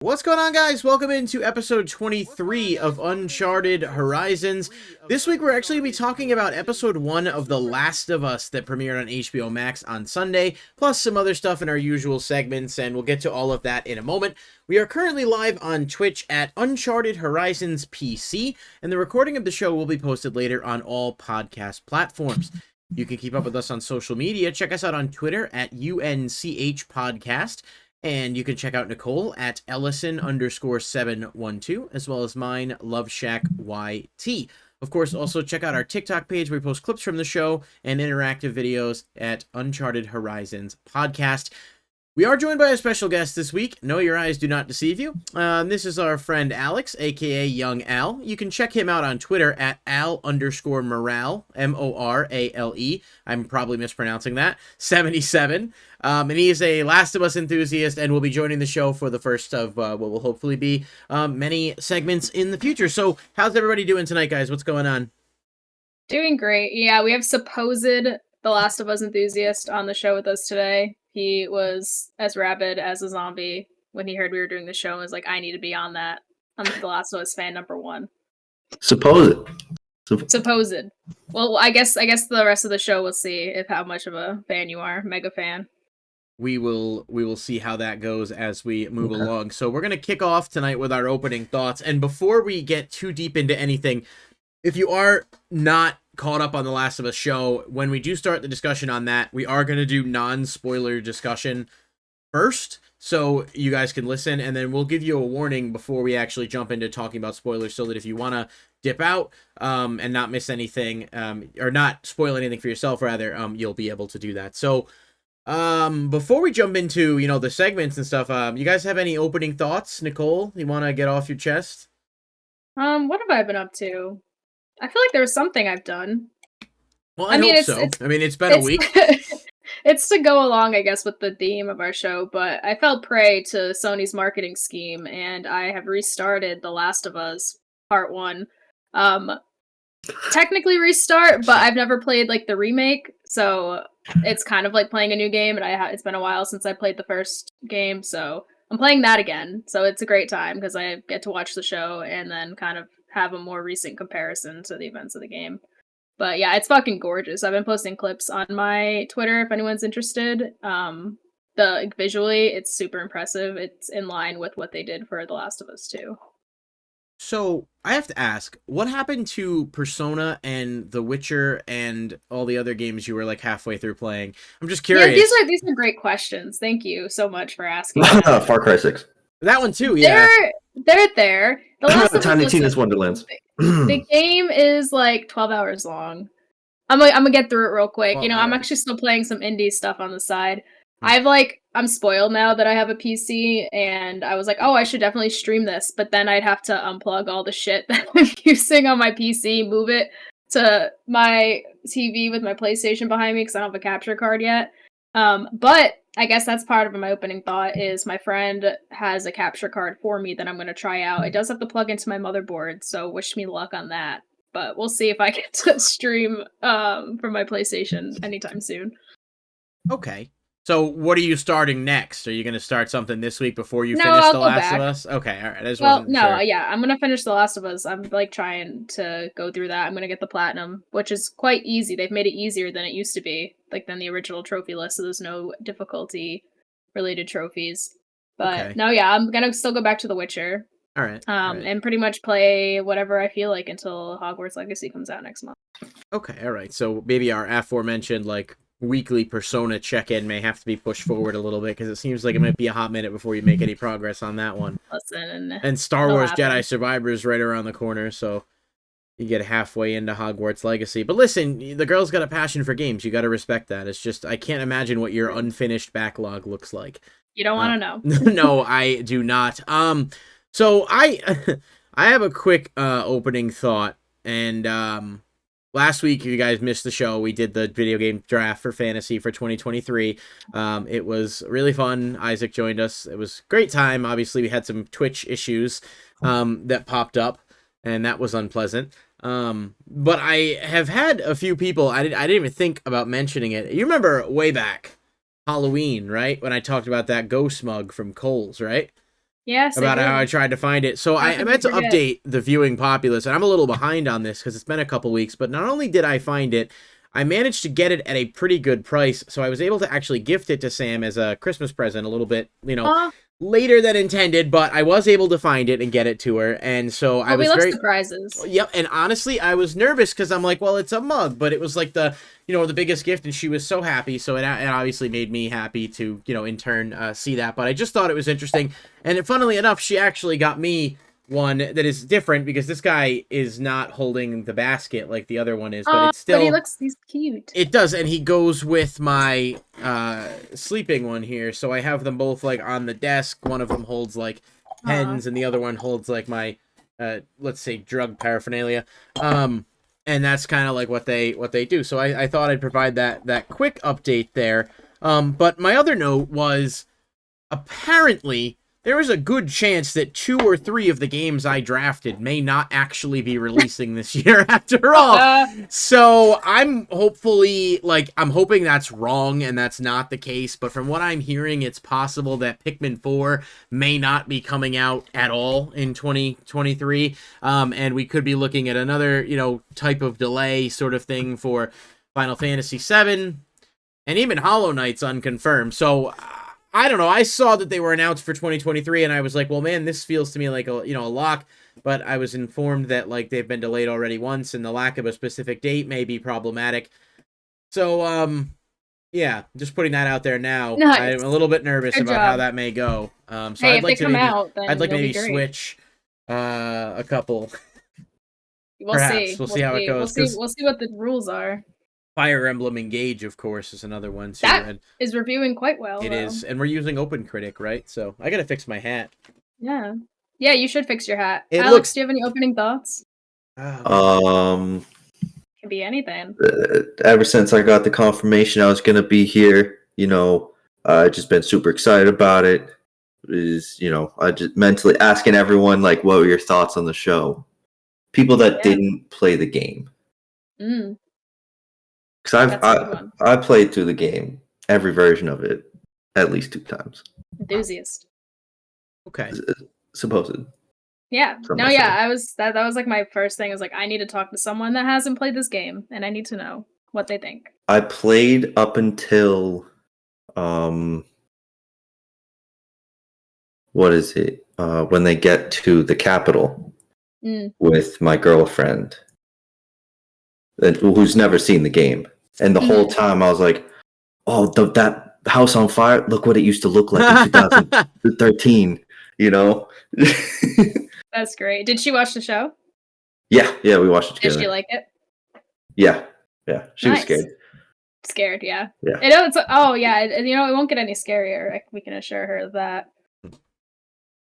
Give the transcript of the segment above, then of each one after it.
What's going on, guys? Welcome into episode 23 of Uncharted Horizons. This week we're actually going to be talking about episode 1 of The Last of Us that premiered on HBO Max on Sunday, plus some other stuff in our usual segments, and we'll get to all of that in a moment. We are currently live on Twitch at Uncharted Horizons PC, and the recording of the show will be posted later on all podcast platforms. You can keep up with us on social media. Check us out on Twitter at UNCH Podcast. And you can check out Nicole at Ellison_712, as well as mine, Loveshack YT. Of course, also check out our TikTok page where we post clips from the show and interactive videos at Uncharted Horizons Podcast. We are joined by a special guest this week. No, your eyes do not deceive you. This is our friend Alex, aka Young Al. You can check him out on Twitter at Al_Morale, Morale. I'm probably mispronouncing that. 77. And he is a Last of Us enthusiast and will be joining the show for the first of what will hopefully be many segments in the future. So, how's everybody doing tonight, guys? What's going on? Doing great. Yeah, we have supposed The Last of Us enthusiast on the show with us today. He was as rabid as a zombie when he heard we were doing the show and was like, I need to be on that. I'm The Last of Us fan #1. Supposed. Well, I guess the rest of the show will see how much of a fan you are. Mega fan. We will see how that goes as we move along. So we're going to kick off tonight with our opening thoughts. And before we get too deep into anything, if you are not caught up on The Last of Us show, when we do start the discussion on that, we are going to do non-spoiler discussion first, so you guys can listen, and then we'll give you a warning before we actually jump into talking about spoilers, so that if you want to dip out and not miss anything, or not spoil anything for yourself, rather, you'll be able to do that. So before we jump into, the segments and stuff, you guys have any opening thoughts? Nicole, you want to get off your chest? What have I been up to? I feel like there's something I've done. Well, I hope so. It's been a week. It's to go along, I guess, with the theme of our show, but I fell prey to Sony's marketing scheme, and I have restarted The Last of Us Part 1. Technically restart, but I've never played, the remake, so it's kind of like playing a new game, and it's been a while since I played the first game, so I'm playing that again, so it's a great time, because I get to watch the show, and then kind of have a more recent comparison to the events of the game. But yeah, it's fucking gorgeous. I've been posting clips on my Twitter if anyone's interested. Visually, it's super impressive. It's in line with what they did for The Last of Us 2. So, I have to ask, what happened to Persona and The Witcher and all the other games you were halfway through playing? I'm just curious. Yeah, these are great questions. Thank you so much for asking. Far Cry 6. That one too, yeah. They're there. The Last of Tiny Tina's Wonderlands. The game is 12 hours long. I'm gonna get through it real quick. I'm actually still playing some indie stuff on the side. I'm spoiled now that I have a PC, and I was like, oh, I should definitely stream this, but then I'd have to unplug all the shit that I'm using on my PC, move it to my TV with my PlayStation behind me because I don't have a capture card yet. But I guess that's part of my opening thought is my friend has a capture card for me that I'm going to try out. It does have to plug into my motherboard, so wish me luck on that. But we'll see if I get to stream from my PlayStation anytime soon. Okay. So what are you starting next? Are you going to start something this week before you finish I'll The go Last back. of Us? Okay, all right. I'm going to finish The Last of Us. I'm trying to go through that. I'm going to get the platinum, which is quite easy. They've made it easier than it used to be, than the original trophy list, so there's no difficulty related trophies. But okay. I'm going to still go back to The Witcher. All right. And pretty much play whatever I feel like until Hogwarts Legacy comes out next month. Okay, all right. So maybe our aforementioned weekly Persona check-in may have to be pushed forward a little bit because it seems like it might be a hot minute before you make any progress on that one. Listen, and Star Wars Jedi Survivor is right around the corner, so you get halfway into Hogwarts Legacy. But listen, the girl's got a passion for games. You got to respect that. It's just I can't imagine what your unfinished backlog looks like. You don't want to know. No, I do not. So I have a quick opening thought, and last week, you guys missed the show. We did the video game draft for fantasy for 2023. It was really fun. Isaac joined us. It was a great time. Obviously, we had some Twitch issues that popped up, and that was unpleasant. But I have had a few people, I didn't even think about mentioning it. You remember way back, Halloween, right? When I talked about that ghost mug from Kohl's, right? Yes, about I how I did. tried to find it. So I meant to update the viewing populace, and I'm a little behind on this because it's been a couple weeks, but not only did I find it, I managed to get it at a pretty good price, so I was able to actually gift it to Sam as a Christmas present a little bit, later than intended, but I was able to find it and get it to her, and so I we was love very... surprises. Yep, and honestly, I was nervous because I'm like, well, it's a mug, but it was like the biggest gift, and she was so happy, so it obviously made me happy to, in turn, see that, but I just thought it was interesting, and funnily enough, she actually got me one that is different because this guy is not holding the basket like the other one is, but it's still... But he's cute. It does, and he goes with my sleeping one here, so I have them both like on the desk. One of them holds like pens, and the other one holds like my let's say drug paraphernalia. And that's kind of like what they do. So I thought I'd provide that quick update there. But my other note was, apparently there is a good chance that 2 or 3 of the games I drafted may not actually be releasing this year after all. So I'm hoping that's wrong and that's not the case. But from what I'm hearing, it's possible that Pikmin 4 may not be coming out at all in 2023. And we could be looking at another, type of delay sort of thing for Final Fantasy VII. And even Hollow Knight's unconfirmed. So... I don't know. I saw that they were announced for 2023, and I was like, well, man, this feels to me like a lock. But I was informed that like they've been delayed already once, and the lack of a specific date may be problematic. So, yeah, just putting that out there now. Nice. I'm a little bit nervous Good about job. how that may go. So hey, I'd like if they come out, then I'd like it'll maybe be great. switch a couple. We'll Perhaps. see. We'll see how it goes. We'll see what the rules are. Fire Emblem Engage, of course, is another one too. That is reviewing quite well. It is, and we're using OpenCritic, right? So I gotta fix my hat. Yeah, you should fix your hat. It Alex, looks... do you have any opening thoughts? Um, Could be anything. Ever since I got the confirmation I was gonna be here, I just been super excited about it. I just mentally asking everyone like, what were your thoughts on the show? People that didn't play the game. Because I played through the game, every version of it, at least 2 times. Enthusiast. Okay. Supposed. Yeah. That was like my first thing. I was like, I need to talk to someone that hasn't played this game, and I need to know what they think. I played up until, what is it? When they get to the capital with my girlfriend, who's never seen the game. And the whole time I was like, oh, that house on fire, look what it used to look like in 2013, That's great. Did she watch the show? Yeah, we watched it together. Did she like it? Yeah. She was scared. Scared, yeah. Yeah. It won't get any scarier. We can assure her of that.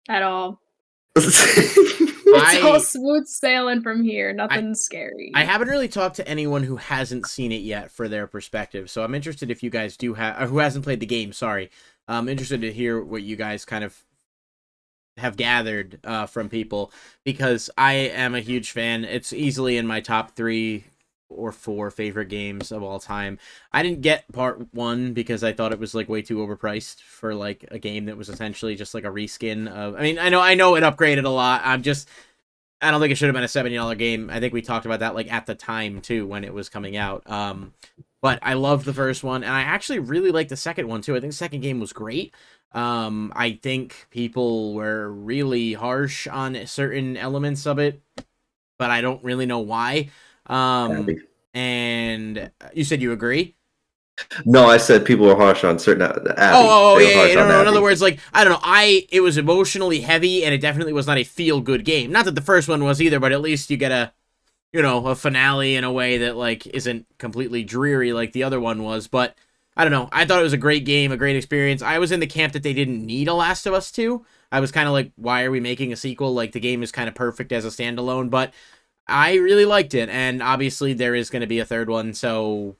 At all. It's all smooth sailing from here. Nothing scary. I haven't really talked to anyone who hasn't seen it yet for their perspective, so I'm interested if you guys do have, who hasn't played the game, sorry. I'm interested to hear what you guys kind of have gathered from people, because I am a huge fan. It's easily in my top 3 or 4 favorite games of all time. I didn't get part 1 because I thought it was like way too overpriced for like a game that was essentially just like a reskin of... I mean, I know it upgraded a lot. I don't think it should have been a $70 game. I think we talked about that like at the time too when it was coming out. But I loved the first one, and I actually really liked the second one too. I think the second game was great. I think people were really harsh on certain elements of it, but I don't really know why. And you said you agree? No, I said people were harsh on certain Abby. Yeah. No, in other words, like, I don't know, it was emotionally heavy, and it definitely was not a feel-good game. Not that the first one was either, but at least you get a finale in a way that, like, isn't completely dreary like the other one was. But, I don't know, I thought it was a great game, a great experience. I was in the camp that they didn't need a Last of Us 2. I was kind of like, why are we making a sequel? Like, the game is kind of perfect as a standalone, but I really liked it, and obviously there is going to be a third one, so,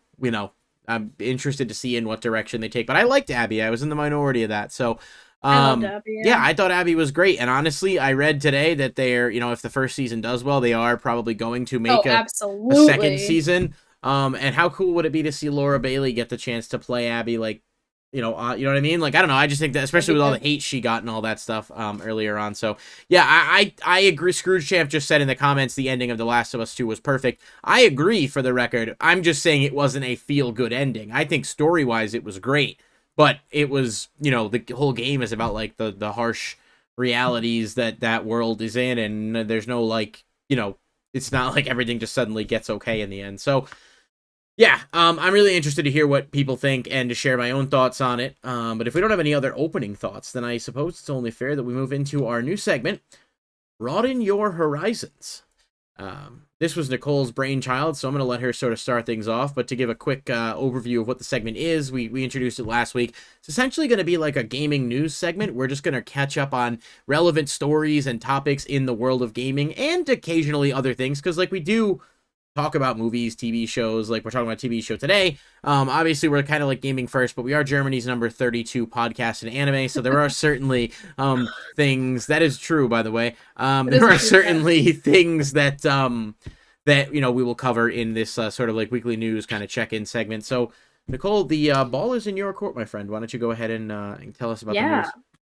I'm interested to see in what direction they take. But I liked Abby. I was in the minority of that, so... I loved Abby, yeah, I thought Abby was great, and honestly, I read today that they're, if the first season does well, they are probably going to make a second season. And how cool would it be to see Laura Bailey get the chance to play Abby, like, you know what I mean? Like, I don't know. I just think that, especially with all the hate she got and all that stuff earlier on. So, yeah, I agree. Scrooge Champ just said in the comments the ending of The Last of Us 2 was perfect. I agree, for the record. I'm just saying it wasn't a feel-good ending. I think story-wise it was great, but it was, you know, the whole game is about, like, the harsh realities that world is in, and there's no, like, you know, it's not like everything just suddenly gets okay in the end. So, yeah, I'm really interested to hear what people think and to share my own thoughts on it. But if we don't have any other opening thoughts, then I suppose it's only fair that we move into our new segment, Broaden Your Horizons. This was Nicole's brainchild, so I'm going to let her sort of start things off. But to give a quick overview of what the segment is, we introduced it last week. It's essentially going to be like a gaming news segment. We're just going to catch up on relevant stories and topics in the world of gaming and occasionally other things, because like we do talk about movies, TV shows, like we're talking about a TV show today. Obviously, we're kind of like gaming first, but we are Germany's number 32 podcast in anime, so there are certainly things that is true, by the way. There are certainly things that that you know we will cover in this sort of like weekly news kind of check-in segment. So, Nicole, the ball is in your court, my friend. Why don't you go ahead and tell us about the news?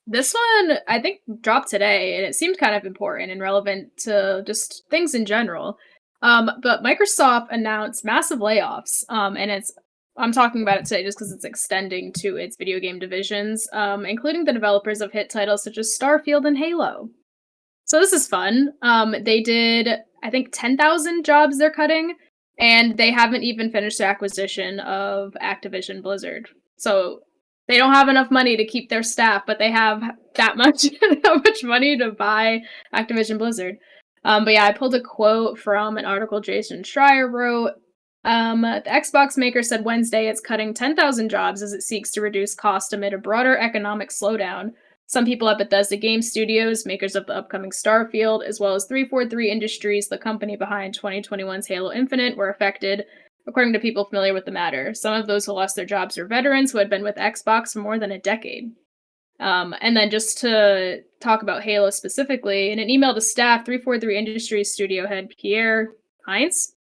This one, I think, dropped today, and it seemed kind of important and relevant to just things in general. But Microsoft announced massive layoffs, and I'm talking about it today just because it's extending to its video game divisions, including the developers of hit titles such as Starfield and Halo. So this is fun. They did, I think, 10,000 jobs they're cutting, and they haven't even finished their acquisition of Activision Blizzard. So they don't have enough money to keep their staff, but they have that much money to buy Activision Blizzard. But yeah, I pulled a quote from an article Jason Schreier wrote. The Xbox maker said Wednesday it's cutting 10,000 jobs as it seeks to reduce cost amid a broader economic slowdown. Some people at Bethesda Game Studios, makers of the upcoming Starfield, as well as 343 Industries, the company behind 2021's Halo Infinite, were affected, according to people familiar with the matter. Some of those who lost their jobs are veterans who had been with Xbox for more than a decade. And then just to talk about Halo specifically, in an email to staff, 343 Industries studio head Pierre Heinz,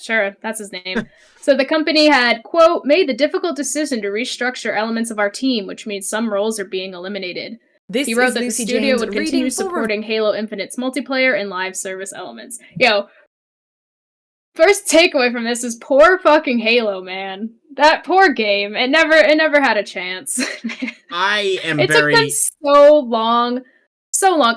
sure, that's his name, so the company had, quote, made the difficult decision to restructure elements of our team, which means some roles are being eliminated. He wrote that the studio would continue supporting Halo Infinite's multiplayer and live service elements. Yo, first takeaway from this is poor fucking Halo, man. That poor game. It never had a chance. It took them so long.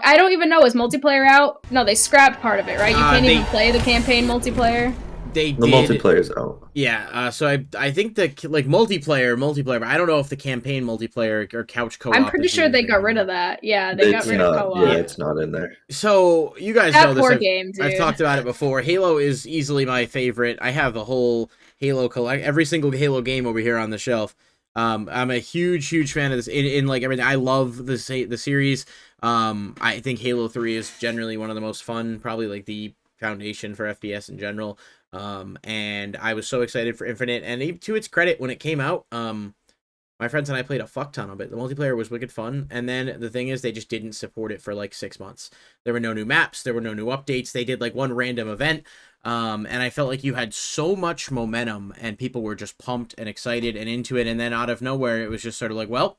I don't even know, is multiplayer out? No, they scrapped part of it, right? You can't even play the campaign multiplayer. The multiplayer's out. Yeah, so I think the like multiplayer, but I don't know if the campaign multiplayer or couch co-op. I'm pretty sure they got rid of that. Yeah, they got rid of co-op. Yeah, it's not in there. So you guys know this. Game, I've talked about it before. Halo is easily my favorite. I have the whole Halo every single Halo game over here on the shelf. I'm a huge fan of this in like everything. I love the series. I think Halo 3 is generally one of the most fun, probably like the foundation for FPS in general. And I was so excited for Infinite, and to its credit, when it came out, my friends and I played a fuck ton of it. The multiplayer was wicked fun, and then the thing is, they just didn't support it for like 6 months. There were no new maps, there were no new updates. They did like one random event, and I felt like you had so much momentum, and people were just pumped and excited and into it, and then out of nowhere, it was just sort of like, well,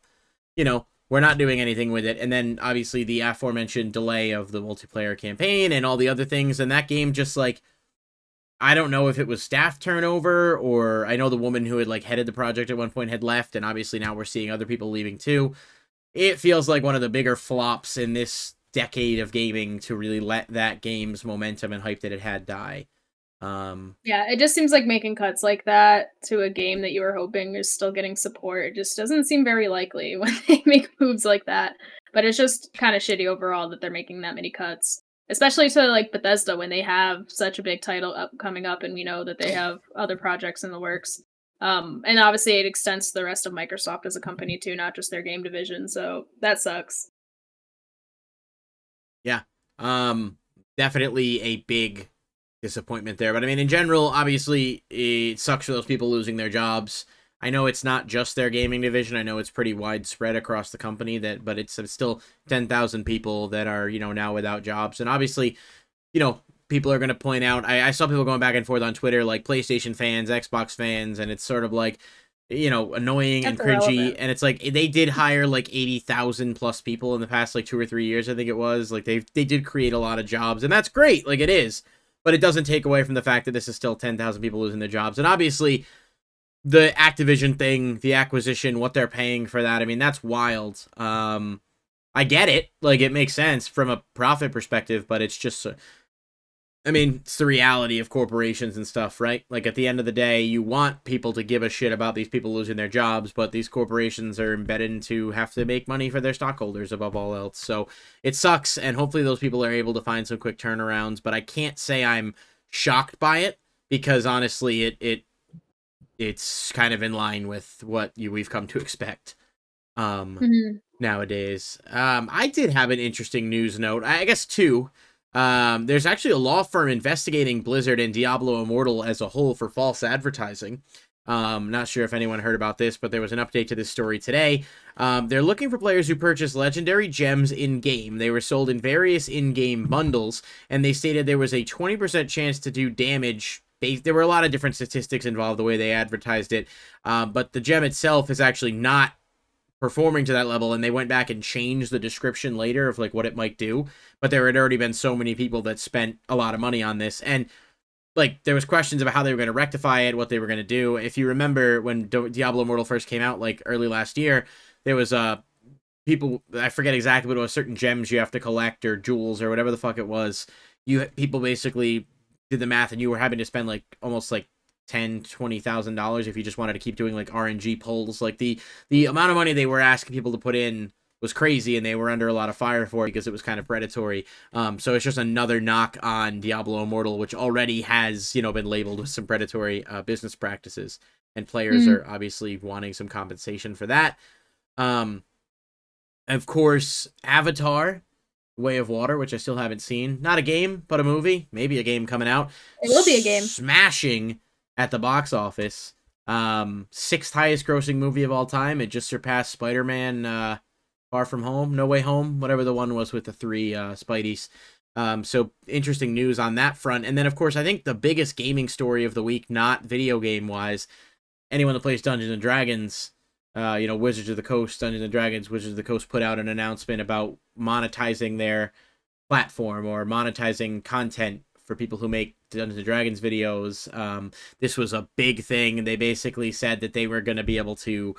you know, we're not doing anything with it. And then obviously the aforementioned delay of the multiplayer campaign and all the other things, and that game just like, I don't know if it was staff turnover, or I know the woman who had like headed the project at one point had left, and obviously now we're seeing other people leaving too. It feels like one of the bigger flops in this decade of gaming to really let that game's momentum and hype that it had die. Yeah, it just seems like making cuts like that to a game that you were hoping is still getting support. It just doesn't seem very likely when they make moves like that. But it's just kind of shitty overall that they're making that many cuts. Especially to like Bethesda when they have such a big title coming up, and we know that they have other projects in the works. And obviously it extends to the rest of Microsoft as a company too, not just their game division. So that sucks. Yeah, definitely a big disappointment there. But I mean, in general, obviously it sucks for those people losing their jobs. I know it's not just their gaming division. I know it's pretty widespread across the company, but it's still 10,000 people that are, you know, now without jobs. And obviously, you know, people are going to point out, I saw people going back and forth on Twitter, like PlayStation fans, Xbox fans, and it's sort of like, annoying and That's cringy. irrelevant. And it's like they did hire like 80,000 plus people in the past like 2 or 3 years, I think it was. Like they did create a lot of jobs, and that's great. Like it is, but it doesn't take away from the fact that this is still 10,000 people losing their jobs. And obviously, the Activision thing, the acquisition, what they're paying for that, I mean, that's wild. I get it. Like, it makes sense from a profit perspective, but it's just, I mean, it's the reality of corporations and stuff, right? Like, at the end of the day, you want people to give a shit about these people losing their jobs, but these corporations are embedded to have to make money for their stockholders above all else. So it sucks, and hopefully those people are able to find some quick turnarounds, but I can't say I'm shocked by it, because honestly, it's kind of in line with what we've come to expect. Nowadays. I did have an interesting news note. I guess two. There's actually a law firm investigating Blizzard and Diablo Immortal as a whole for false advertising. Not sure if anyone heard about this, but there was an update to this story today. They're looking for players who purchase legendary gems in-game. They were sold in various in-game bundles, and they stated there was a 20% chance to do damage. There were a lot of different statistics involved the way they advertised it, but the gem itself is actually not performing to that level, and they went back and changed the description later of like what it might do, but there had already been so many people that spent a lot of money on this, and like there was questions about how they were going to rectify it, what they were going to do. If you remember when Diablo Immortal first came out like early last year, there was people, I forget exactly what it was, certain gems you have to collect or jewels or whatever the fuck it was. People basically did the math, and you were having to spend like almost like $10,000-$20,000 if you just wanted to keep doing like RNG polls. Like the amount of money they were asking people to put in was crazy, and they were under a lot of fire for it because it was kind of predatory. So it's just another knock on Diablo Immortal, which already has been labeled with some predatory business practices, and players are obviously wanting some compensation for that. Of course, Avatar Way of Water, which I still haven't seen. Not a game, but a movie. Maybe a game coming out. It will be a game. Smashing at the box office. 6th highest grossing movie of all time. It just surpassed Spider-Man Far From Home, No Way Home, whatever the one was with the 3 Spideys. So interesting news on that front. And then, of course, I think the biggest gaming story of the week, not video game-wise, anyone that plays Dungeons & Dragons, Wizards of the Coast, Dungeons & Dragons, Wizards of the Coast put out an announcement about monetizing their platform or monetizing content for people who make Dungeons & Dragons videos. This was a big thing, and they basically said that they were going to be able to,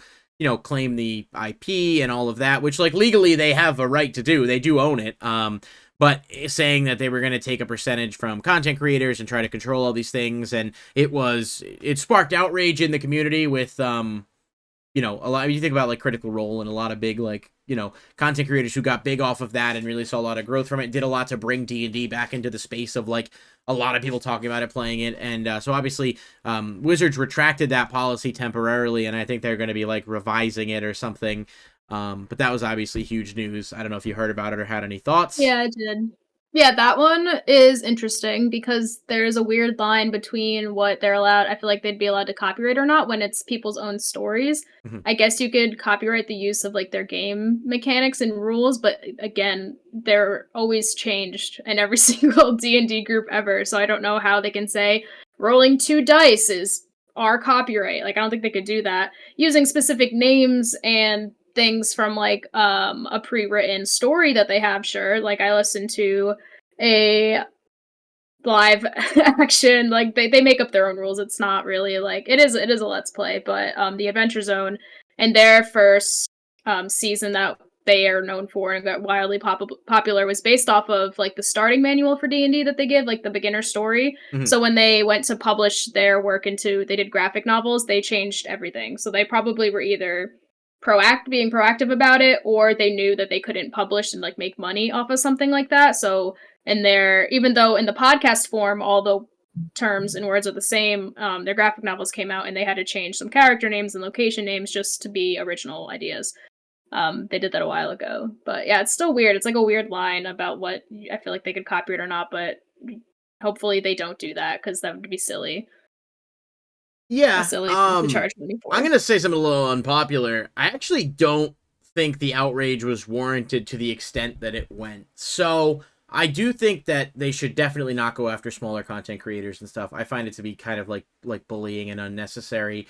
claim the IP and all of that, which, like, legally they have a right to do. They do own it. But saying that they were going to take a percentage from content creators and try to control all these things, and it sparked outrage in the community with, a lot. You think about like Critical Role and a lot of big content creators who got big off of that and really saw a lot of growth from it. Did a lot to bring D&D back into the space of like a lot of people talking about it, playing it, and so obviously Wizards retracted that policy temporarily, and I think they're going to be like revising it or something. But that was obviously huge news. I don't know if you heard about it or had any thoughts. Yeah, I did. Yeah, that one is interesting because there's a weird line between what they're allowed. I feel like they'd be allowed to copyright or not when it's people's own stories. I guess you could copyright the use of like their game mechanics and rules, but again, they're always changed in every single D&D group ever. So I don't know how they can say rolling 2 dice is our copyright. Like I don't think they could do that using specific names and things from like a pre-written story that they have. Sure, like I listened to a live action, like they make up their own rules. It's not really like it is a let's play, but the Adventure Zone and their first season that they are known for and got wildly popular was based off of like the starting manual for D&D that they give, like the beginner story. So when they went to publish their work they did graphic novels, they changed everything. So they probably were either being proactive about it, or they knew that they couldn't publish and like make money off of something like that. So even though in the podcast form all the terms and words are the same, their graphic novels came out and they had to change some character names and location names just to be original ideas. They did that a while ago, but yeah, it's still weird. It's like a weird line about what I feel like they could copyright or not, but hopefully they don't do that because that would be silly. Yeah, silly to charge money for. I'm going to say something a little unpopular. I actually don't think the outrage was warranted to the extent that it went. So I do think that they should definitely not go after smaller content creators and stuff. I find it to be kind of like bullying and unnecessary.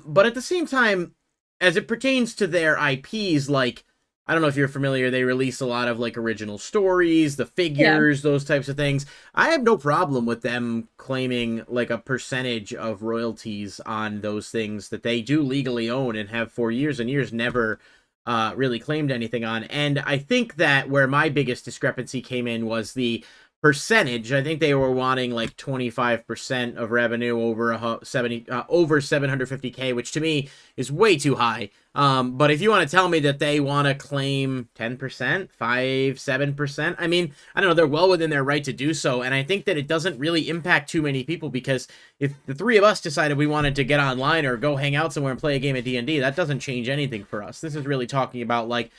But at the same time, as it pertains to their IPs, like, I don't know if you're familiar, they release a lot of like original stories, the figures, those types of things. I have no problem with them claiming like a percentage of royalties on those things that they do legally own and have for years and years never really claimed anything on. And I think that where my biggest discrepancy came in was the percentage. I think they were wanting like 25% of revenue over over 750K, which to me is way too high. But if you want to tell me that they want to claim 10%, 7%, I mean, I don't know, they're well within their right to do so. And I think that it doesn't really impact too many people, because if the three of us decided we wanted to get online or go hang out somewhere and play a game of D&D, that doesn't change anything for us. This is really talking about like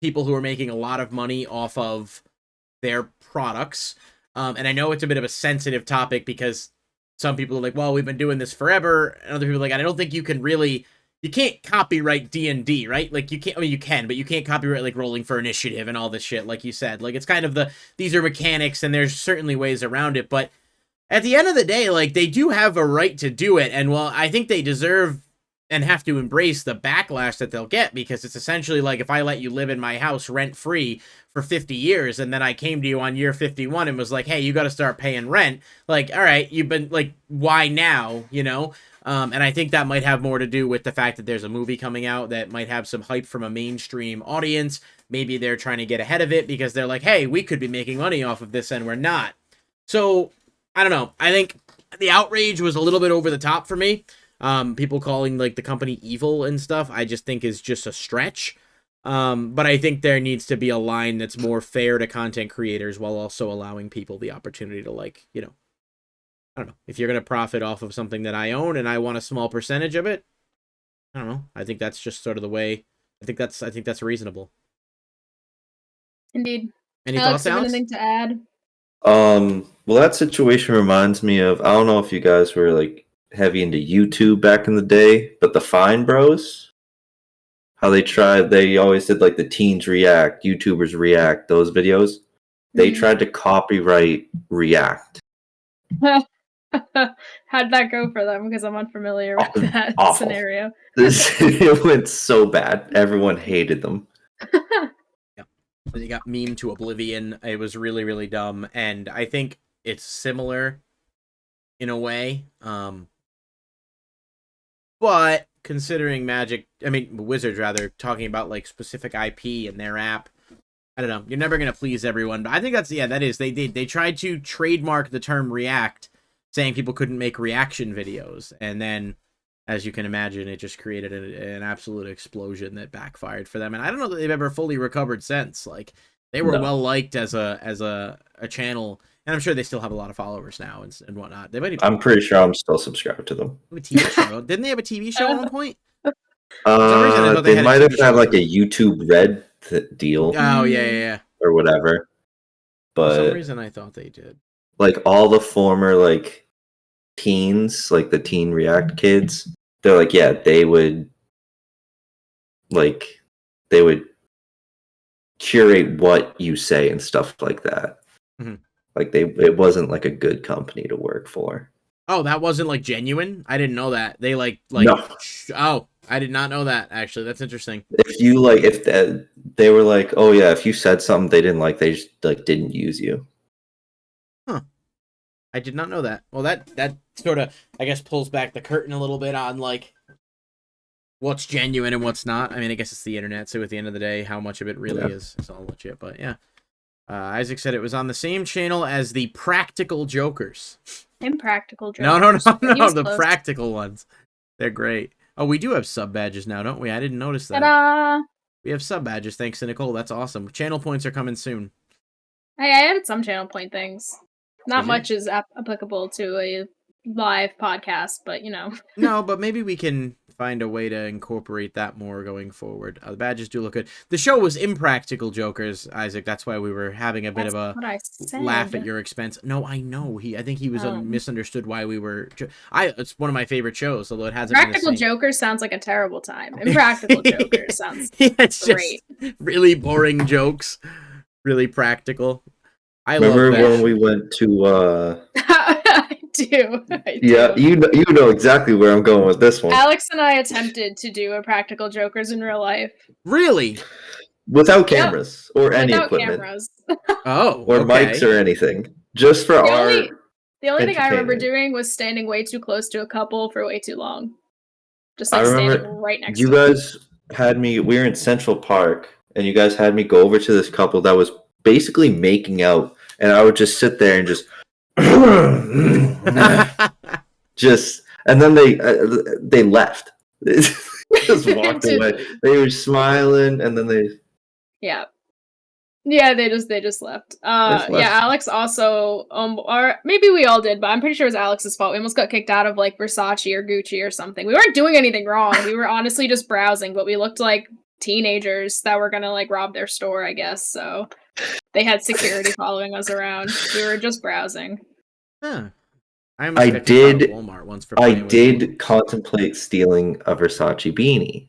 people who are making a lot of money off of their products. And I know it's a bit of a sensitive topic because some people are like, well, we've been doing this forever. And other people are like, I don't think you can't copyright D&D, right? Like you can't, I mean, you can, but you can't copyright like Rolling for Initiative and all this shit, like you said. Like it's kind of these are mechanics and there's certainly ways around it. But at the end of the day, like they do have a right to do it. And well, I think they deserve and have to embrace the backlash that they'll get, because it's essentially like if I let you live in my house rent free for 50 years and then I came to you on year 51 and was like, hey, you got to start paying rent. Like, all right, you've been like, why now? You know? And I think that might have more to do with the fact that there's a movie coming out that might have some hype from a mainstream audience. Maybe they're trying to get ahead of it because they're like, hey, we could be making money off of this and we're not. So I don't know. I think the outrage was a little bit over the top for me. People calling like the company evil and stuff, I just think is just a stretch. But I think there needs to be a line that's more fair to content creators while also allowing people the opportunity to, like, you know, I don't know, if you're going to profit off of something that I own and I want a small percentage of it, I don't know. I think that's just sort of the way. I think that's reasonable. Indeed. Any thoughts, Alex? Anything to add? Well, that situation reminds me of, I don't know if you guys were like heavy into YouTube back in the day, but the Fine Bros, how they always did like the teens react, YouTubers react, those videos. They tried to copyright React. How'd that go for them? Because I'm unfamiliar with that scenario. It went so bad. Everyone hated them. Yeah. They got memed to oblivion. It was really, really dumb. And I think it's similar in a way. But considering Wizards rather, talking about like specific IP in their app, I don't know. You're never going to please everyone. But I think they tried to trademark the term React, saying people couldn't make reaction videos. And then, as you can imagine, it just created an absolute explosion that backfired for them. And I don't know that they've ever fully recovered since. Like, they were well liked as a channel. And I'm sure they still have a lot of followers now and whatnot. I'm pretty sure I'm still subscribed to them. A TV show. Didn't they have a TV show at one point? They might have had like a YouTube Red deal. Oh, yeah. Or whatever. But for some reason, I thought they did. Like, all the former, like, teens, like the teen React kids, they're like, yeah, they would curate what you say and stuff like that. Mm-hmm. Like, it wasn't like a good company to work for. Oh, that wasn't like genuine? I didn't know that. They like no. Oh, I did not know that, actually. That's interesting. If they were like, oh yeah, if you said something they didn't like, they just like didn't use you. Huh. I did not know that. Well, that sort of, I guess, pulls back the curtain a little bit on like what's genuine and what's not. I mean, I guess it's the internet, so at the end of the day, how much of it really is, it's all legit. But yeah. Isaac said it was on the same channel as the Practical Jokers. Impractical Jokers. No, the close. Practical ones. They're great. Oh, we do have sub badges now, don't we? I didn't notice that. Ta-da! We have sub badges, thanks to Nicole. That's awesome. Channel points are coming soon. I added some channel point things. Not much is applicable to a live podcast, but you know. No, but maybe we can find a way to incorporate that more going forward. The badges do look good. The show was Impractical Jokers, Isaac. That's why we were having a bit of a laugh at your expense. No, I know. I think he was misunderstood why we were. It's one of my favorite shows, although it hasn't. Practical Jokers sounds like a terrible time. Impractical Jokers sounds it's great. Just really boring jokes. Really practical. Remember when we went to do. Yeah, you know exactly where I'm going with this one. Alex and I attempted to do a Practical Jokers in real life. Really? Without cameras or any Without equipment. Cameras. Oh, Or okay. mics or anything. Just for The only thing I remember entertainment. doing was standing way too close to a couple for way too long. Just I like remember standing right next you to them. guys had me. We were in Central Park, and you guys had me go over to this couple that was basically making out, and I would just sit there and just, and then they left. Just walked away. They were smiling, and then they. Yeah, they just left. Yeah, Alex also, or maybe we all did, but I'm pretty sure it was Alex's fault. We almost got kicked out of like Versace or Gucci or something. We weren't doing anything wrong. We were honestly just browsing, but we looked like teenagers that were gonna like rob their store, I guess. So they had security following us around. We were just browsing. Huh. I did Walmart once for I did contemplate stealing a Versace beanie,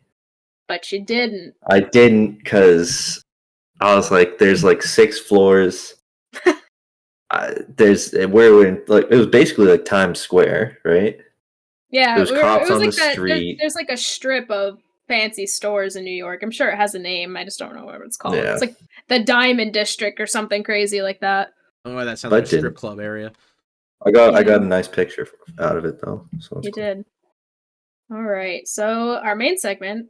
but you didn't. I didn't because I was like, "There's like 6 floors. We're in like it was basically like Times Square, right? Yeah, there's cops on like the street. There's like a strip of fancy stores in New York. I'm sure it has a name. I just don't know what it's called. Yeah. It's like the Diamond District or something crazy like that. Oh, that sounds like a strip club area. I got a nice picture out of it though. So you did. All right. So our main segment,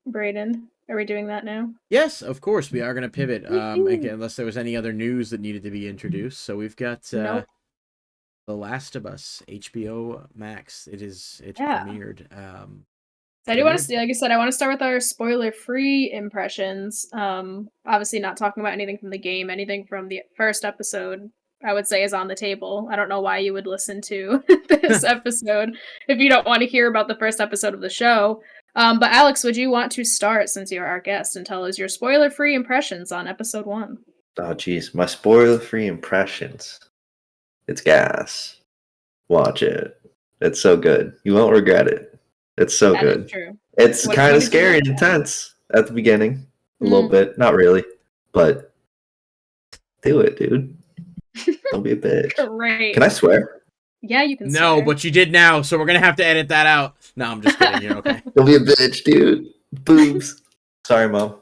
Brayden, are we doing that now? Yes, of course we are going to pivot. Again, unless there was any other news that needed to be introduced. So we've got The Last of Us, HBO Max. It's premiered. So I do want to see, like I said, I want to start with our spoiler-free impressions. Obviously not talking about anything from the game, anything from the first episode, I would say is on the table. I don't know why you would listen to this episode if you don't want to hear about the first episode of the show. But Alex, would you want to start, since you're our guest, and tell us your spoiler-free impressions on episode 1? Oh, geez. My spoiler-free impressions. It's gas. Watch it. It's so good. You won't regret it. It's so good. Is true. It's kind of scary and intense at the beginning. A little bit. Not really. But do it, dude. Don't be a bitch. Great. Can I swear? Yeah, you can No, swear. but you did now, so we're going to have to edit that out. No, I'm just kidding. You're okay. Don't be a bitch, dude. Boobs. Sorry, Mom.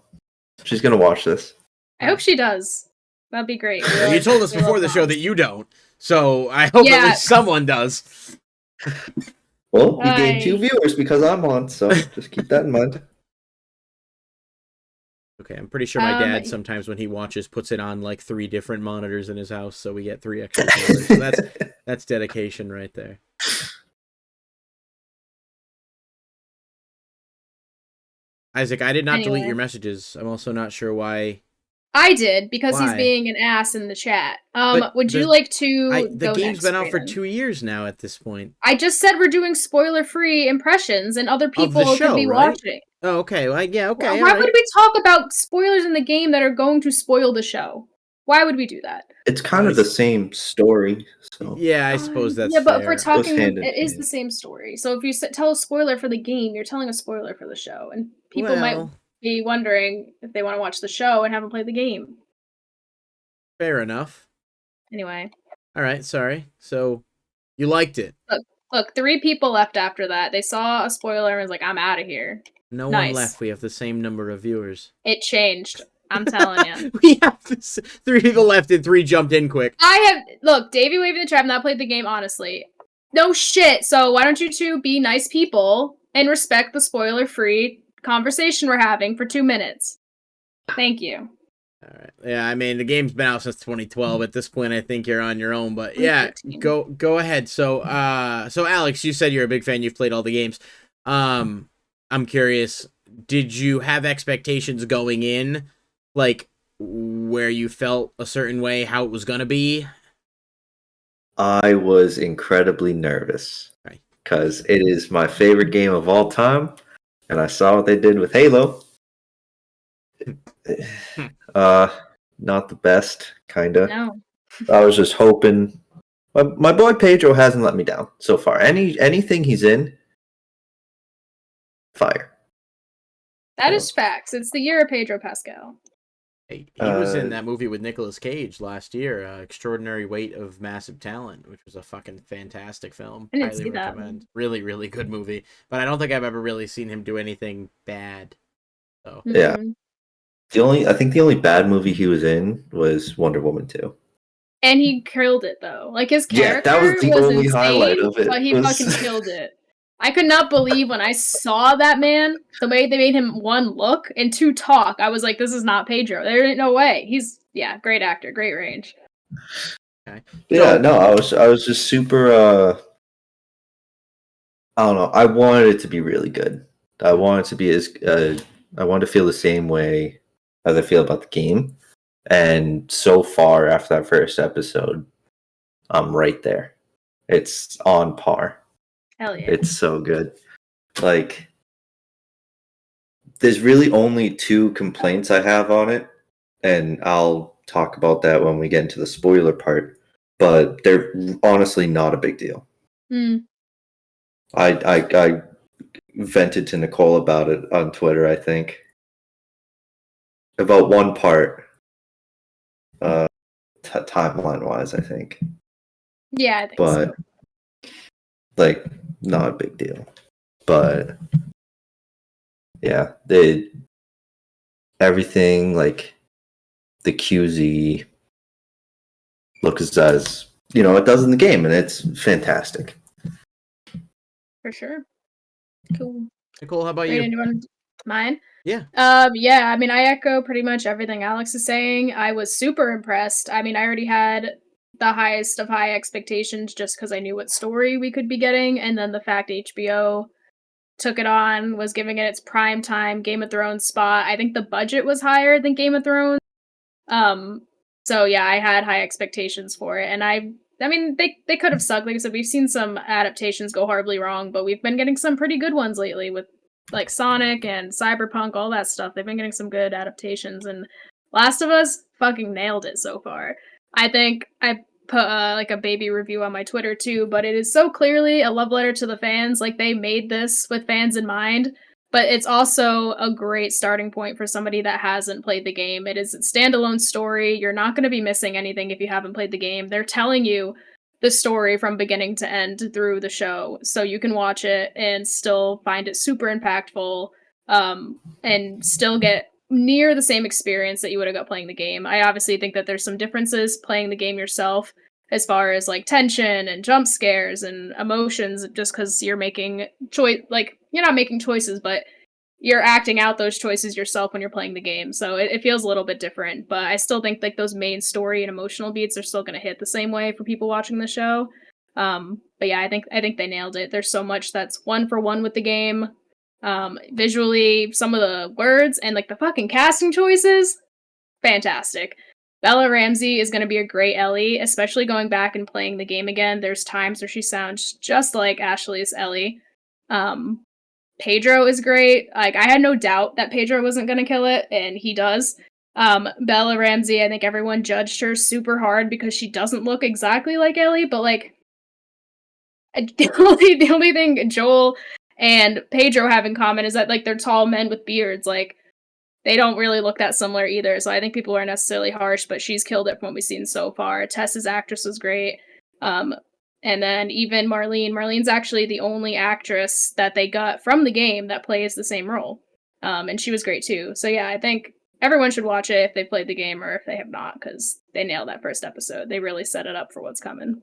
She's going to watch this. I hope she does. That'd be great. You told us before the show that you don't, so I hope at least someone does. Well, you gained 2 viewers because I'm on, so just keep that in mind. Okay, I'm pretty sure my dad sometimes when he watches puts it on like 3 different monitors in his house, so we get 3 extra viewers. So that's dedication right there. Isaac, I did not delete your messages. I'm also not sure why. I did, because he's being an ass in the chat. Would you like to the game's been out for 2 years now at this point. I just said we're doing spoiler-free impressions, and other people could be watching. Oh, okay. Well, yeah, okay. Why would we talk about spoilers in the game that are going to spoil the show? Why would we do that? It's kind of the same story. So. Yeah, I suppose that's but fair. if we're talking, it is the same story. So if you tell a spoiler for the game, you're telling a spoiler for the show, and people might be wondering if they want to watch the show and haven't played the game. Fair enough. Anyway. All right, sorry. So, you liked it. Look, 3 people left after that. They saw a spoiler and was like, I'm out of here. No one left. We have the same number of viewers. It changed. I'm telling you. We have 3 people left and 3 jumped in quick. Look, Davey waved in the chat, I've not played the game, honestly. No shit. So why don't you 2 be nice people and respect the spoiler-free conversation we're having for 2 minutes? Thank you. All right. Yeah, I mean, the game's been out since 2012. At this point, I think you're on your own. But yeah, go ahead. So, Alex, you said you're a big fan. You've played all the games. I'm curious. Did you have expectations going in, like where you felt a certain way, how it was gonna be? I was incredibly nervous because it is my favorite game of all time, and I saw what they did with Halo. Not the best, kinda. No. I was just hoping. My boy Pedro hasn't let me down so far. Anything he's in, fire. That is facts. It's the year of Pedro Pascal. He was in that movie with Nicolas Cage last year, Extraordinary Weight of Massive Talent, which was a fucking fantastic film. I didn't Highly see that. recommend. Really, really good movie. But I don't think I've ever really seen him do anything bad. So Yeah. I think the only bad movie he was in was Wonder Woman 2. And he killed it though. Like his character that was the only insane, highlight of it. but he fucking killed it. I could not believe when I saw that man, the way they made him, one, look, and two, talk. I was like, this is not Pedro. There ain't no way. He's, great actor, great range. okay. Yeah, no, I was just super I don't know. I wanted it to be really good. I wanted to be I wanted to feel the same way as I feel about the game. And so far after that first episode, I'm right there. It's on par. Hell yeah. It's so good. Like, there's really only 2 complaints I have on it, and I'll talk about that when we get into the spoiler part, but they're honestly not a big deal. I vented to Nicole about it on Twitter, I think. About one part, timeline-wise, I think. Yeah, I think but, so. Like, not a big deal. But, yeah, everything, like, the QZ looks as, it does in the game, and it's fantastic. For sure. Cool. Nicole, how about you? Mine? Yeah. Yeah, I mean, I echo pretty much everything Alex is saying. I was super impressed. I mean, I already had the highest of high expectations just because I knew what story we could be getting, and then the fact HBO took it on, was giving it its prime time Game of Thrones spot. I think the budget was higher than Game of Thrones. So yeah, I had high expectations for it, and I mean, they could have sucked. Like I said, we've seen some adaptations go horribly wrong, but we've been getting some pretty good ones lately with like Sonic and Cyberpunk, all that stuff. They've been getting some good adaptations, and Last of Us fucking nailed it so far. I think I put like a baby review on my Twitter too, but it is so clearly a love letter to the fans. Like they made this with fans in mind, but it's also a great starting point for somebody that hasn't played the game. It is a standalone story. You're not going to be missing anything if you haven't played the game. They're telling you the story from beginning to end through the show, so you can watch it and still find it super impactful, and still get near the same experience that you would have got playing the game. I obviously think that there's some differences playing the game yourself as far as like tension and jump scares and emotions, just because you're making you're not making choices, but you're acting out those choices yourself when you're playing the game. So it feels a little bit different, but I still think like those main story and emotional beats are still going to hit the same way for people watching the show. But yeah, I think they nailed it. There's so much that's one for one with the game. Visually, some of the words and like the fucking casting choices, fantastic. Bella Ramsey is going to be a great Ellie, especially going back and playing the game again. There's times where she sounds just like Ashley's Ellie. Pedro is great. Like I had no doubt that Pedro wasn't going to kill it, and he does. Bella Ramsey, I think everyone judged her super hard because she doesn't look exactly like Ellie, but like the only thing Joel and Pedro have in common is that like they're tall men with beards. Like they don't really look that similar either. So I think people aren't necessarily harsh, but she's killed it from what we've seen so far. Tess's actress was great. And then even Marlene. Marlene's actually the only actress that they got from the game that plays the same role. And she was great too. So yeah, I think everyone should watch it if they played the game or if they have not, because they nailed that first episode. They really set it up for what's coming.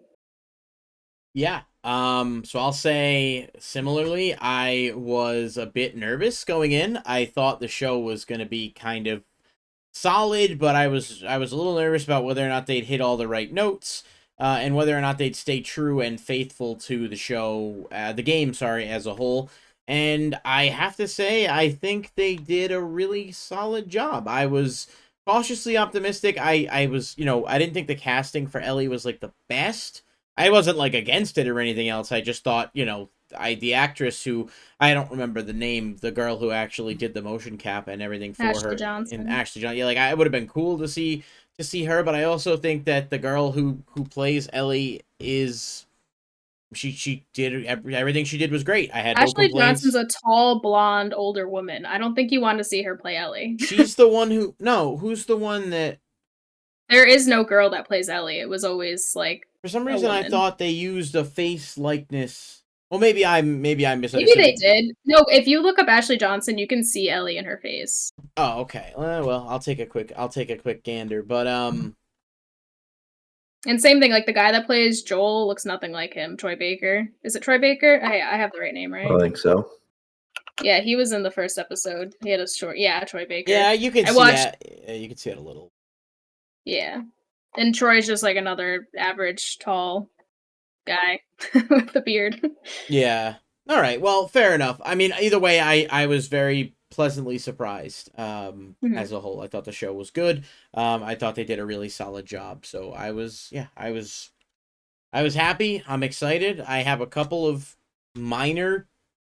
Yeah. So I'll say similarly, I was a bit nervous going in. I thought the show was going to be kind of solid, but I was a little nervous about whether or not they'd hit all the right notes, and whether or not they'd stay true and faithful to the show, the game, as a whole. And I have to say, I think they did a really solid job. I was cautiously optimistic. I was, I didn't think the casting for Ellie was like the best. I wasn't like against it or anything else. I just thought, the actress who I don't remember the name, the girl who actually did the motion cap and everything for Ashley her, Johnson. and Ashley Johnson. Yeah, like it would have been cool to see her, but I also think that the girl who plays Ellie is she did everything she did was great. I had no Ashley complaints. Johnson's a tall, blonde, older woman. I don't think you want to see her play Ellie. She's the one who who's the one that there is no girl that plays Ellie. It was always like for some reason I thought they used a face likeness. Well, maybe I misunderstood. Maybe they did. No, if you look up Ashley Johnson, you can see Ellie in her face. Oh, okay. Well, I'll take a quick gander, but And same thing, like the guy that plays Joel looks nothing like him. Troy Baker. Is it Troy Baker? I have the right name, right? I think so. Yeah, he was in the first episode. He had a short. Yeah, Troy Baker. Yeah, you can see that. You can see it a little. Yeah, and Troy's just like another average tall guy with a beard. Yeah. All right. Well, fair enough. I mean, either way, I was very pleasantly surprised as a whole. I thought the show was good. I thought they did a really solid job. So I was happy. I'm excited. I have a couple of minor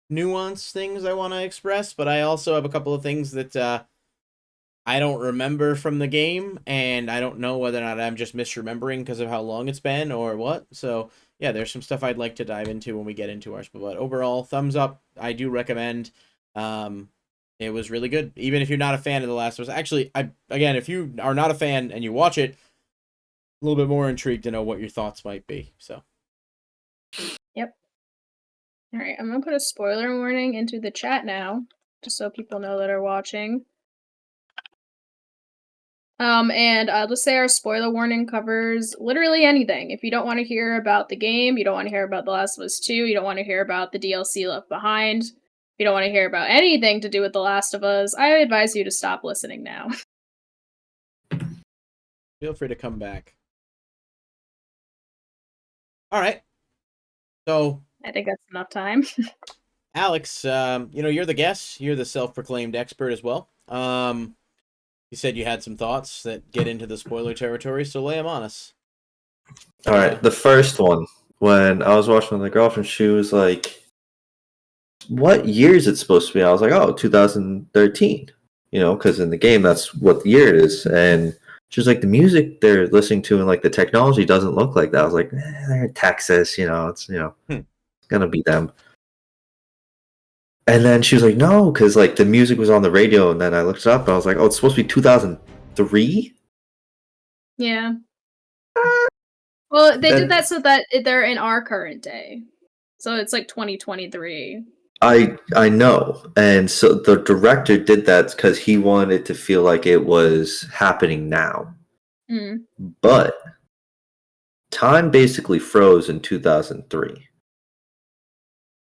nuance things I want to express, but I also have a couple of things that I don't remember from the game, and I don't know whether or not I'm just misremembering because of how long it's been or what. So yeah, there's some stuff I'd like to dive into when we get into ours. But overall, thumbs up. I do recommend. It was really good, even if you're not a fan of The Last of Us. Actually, if you are not a fan and you watch it, a little bit more intrigued to know what your thoughts might be. So. Yep. All right, I'm gonna put a spoiler warning into the chat now, just so people know that are watching. And I'll just say our spoiler warning covers literally anything. If you don't want to hear about the game, you don't want to hear about The Last of Us 2, you don't want to hear about the DLC Left Behind, if you don't want to hear about anything to do with The Last of Us, I advise you to stop listening now. Feel free to come back. All right. So I think that's enough time. Alex, you're the guest. You're the self-proclaimed expert as well. You said you had some thoughts that get into the spoiler territory, so lay them on us. All right, the first one, when I was watching with my girlfriend, she was like, what year is it supposed to be? I was like, oh, 2013, because in the game, that's what the year it is. And she was like, the music they're listening to and like the technology doesn't look like that. I was like, they're in Texas, it's, it's going to be them. And then she was like, no, because like the music was on the radio, and then I looked it up, and I was like, oh, it's supposed to be 2003? Yeah. Well, they did that so that they're in our current day. So it's like 2023. I know. And so the director did that because he wanted to feel like it was happening now. Mm. But time basically froze in 2003.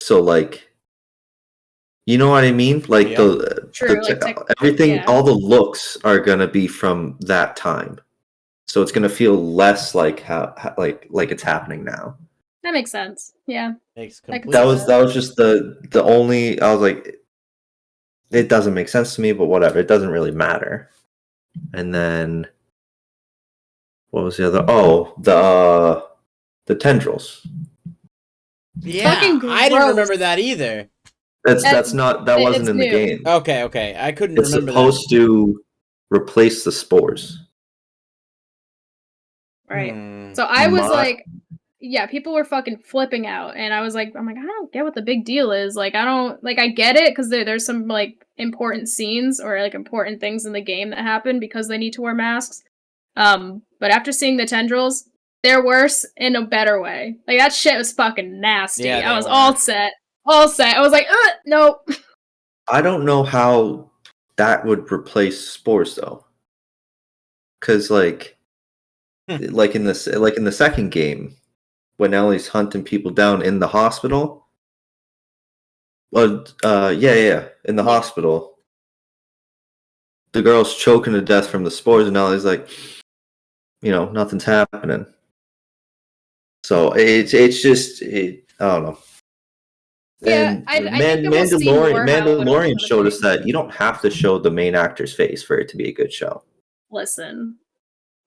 So like, you know what I mean? Like everything, all the looks are gonna be from that time, so it's gonna feel less like like it's happening now. That makes sense. Yeah, that was just the only. I was like, it doesn't make sense to me, but whatever. It doesn't really matter. And then what was the other? Oh, the tendrils. Yeah, I didn't remember that either. That wasn't in the game. Okay. I couldn't remember that. It's supposed to replace the spores. Right. So I was like, yeah, people were fucking flipping out, and I was like, I don't get what the big deal is. Like, I get it because there's some like important scenes or like important things in the game that happen because they need to wear masks. But after seeing the tendrils, they're worse in a better way. Like that shit was fucking nasty. Yeah, I was all set. I was like, nope. I don't know how that would replace spores though, because like in the second game, when Ellie's hunting people down in the hospital. Well, in the hospital, the girl's choking to death from the spores, and Ellie's like, nothing's happening. So it's just I don't know. Yeah, and I think Mandalorian showed us that you don't have to show the main actor's face for it to be a good show. Listen,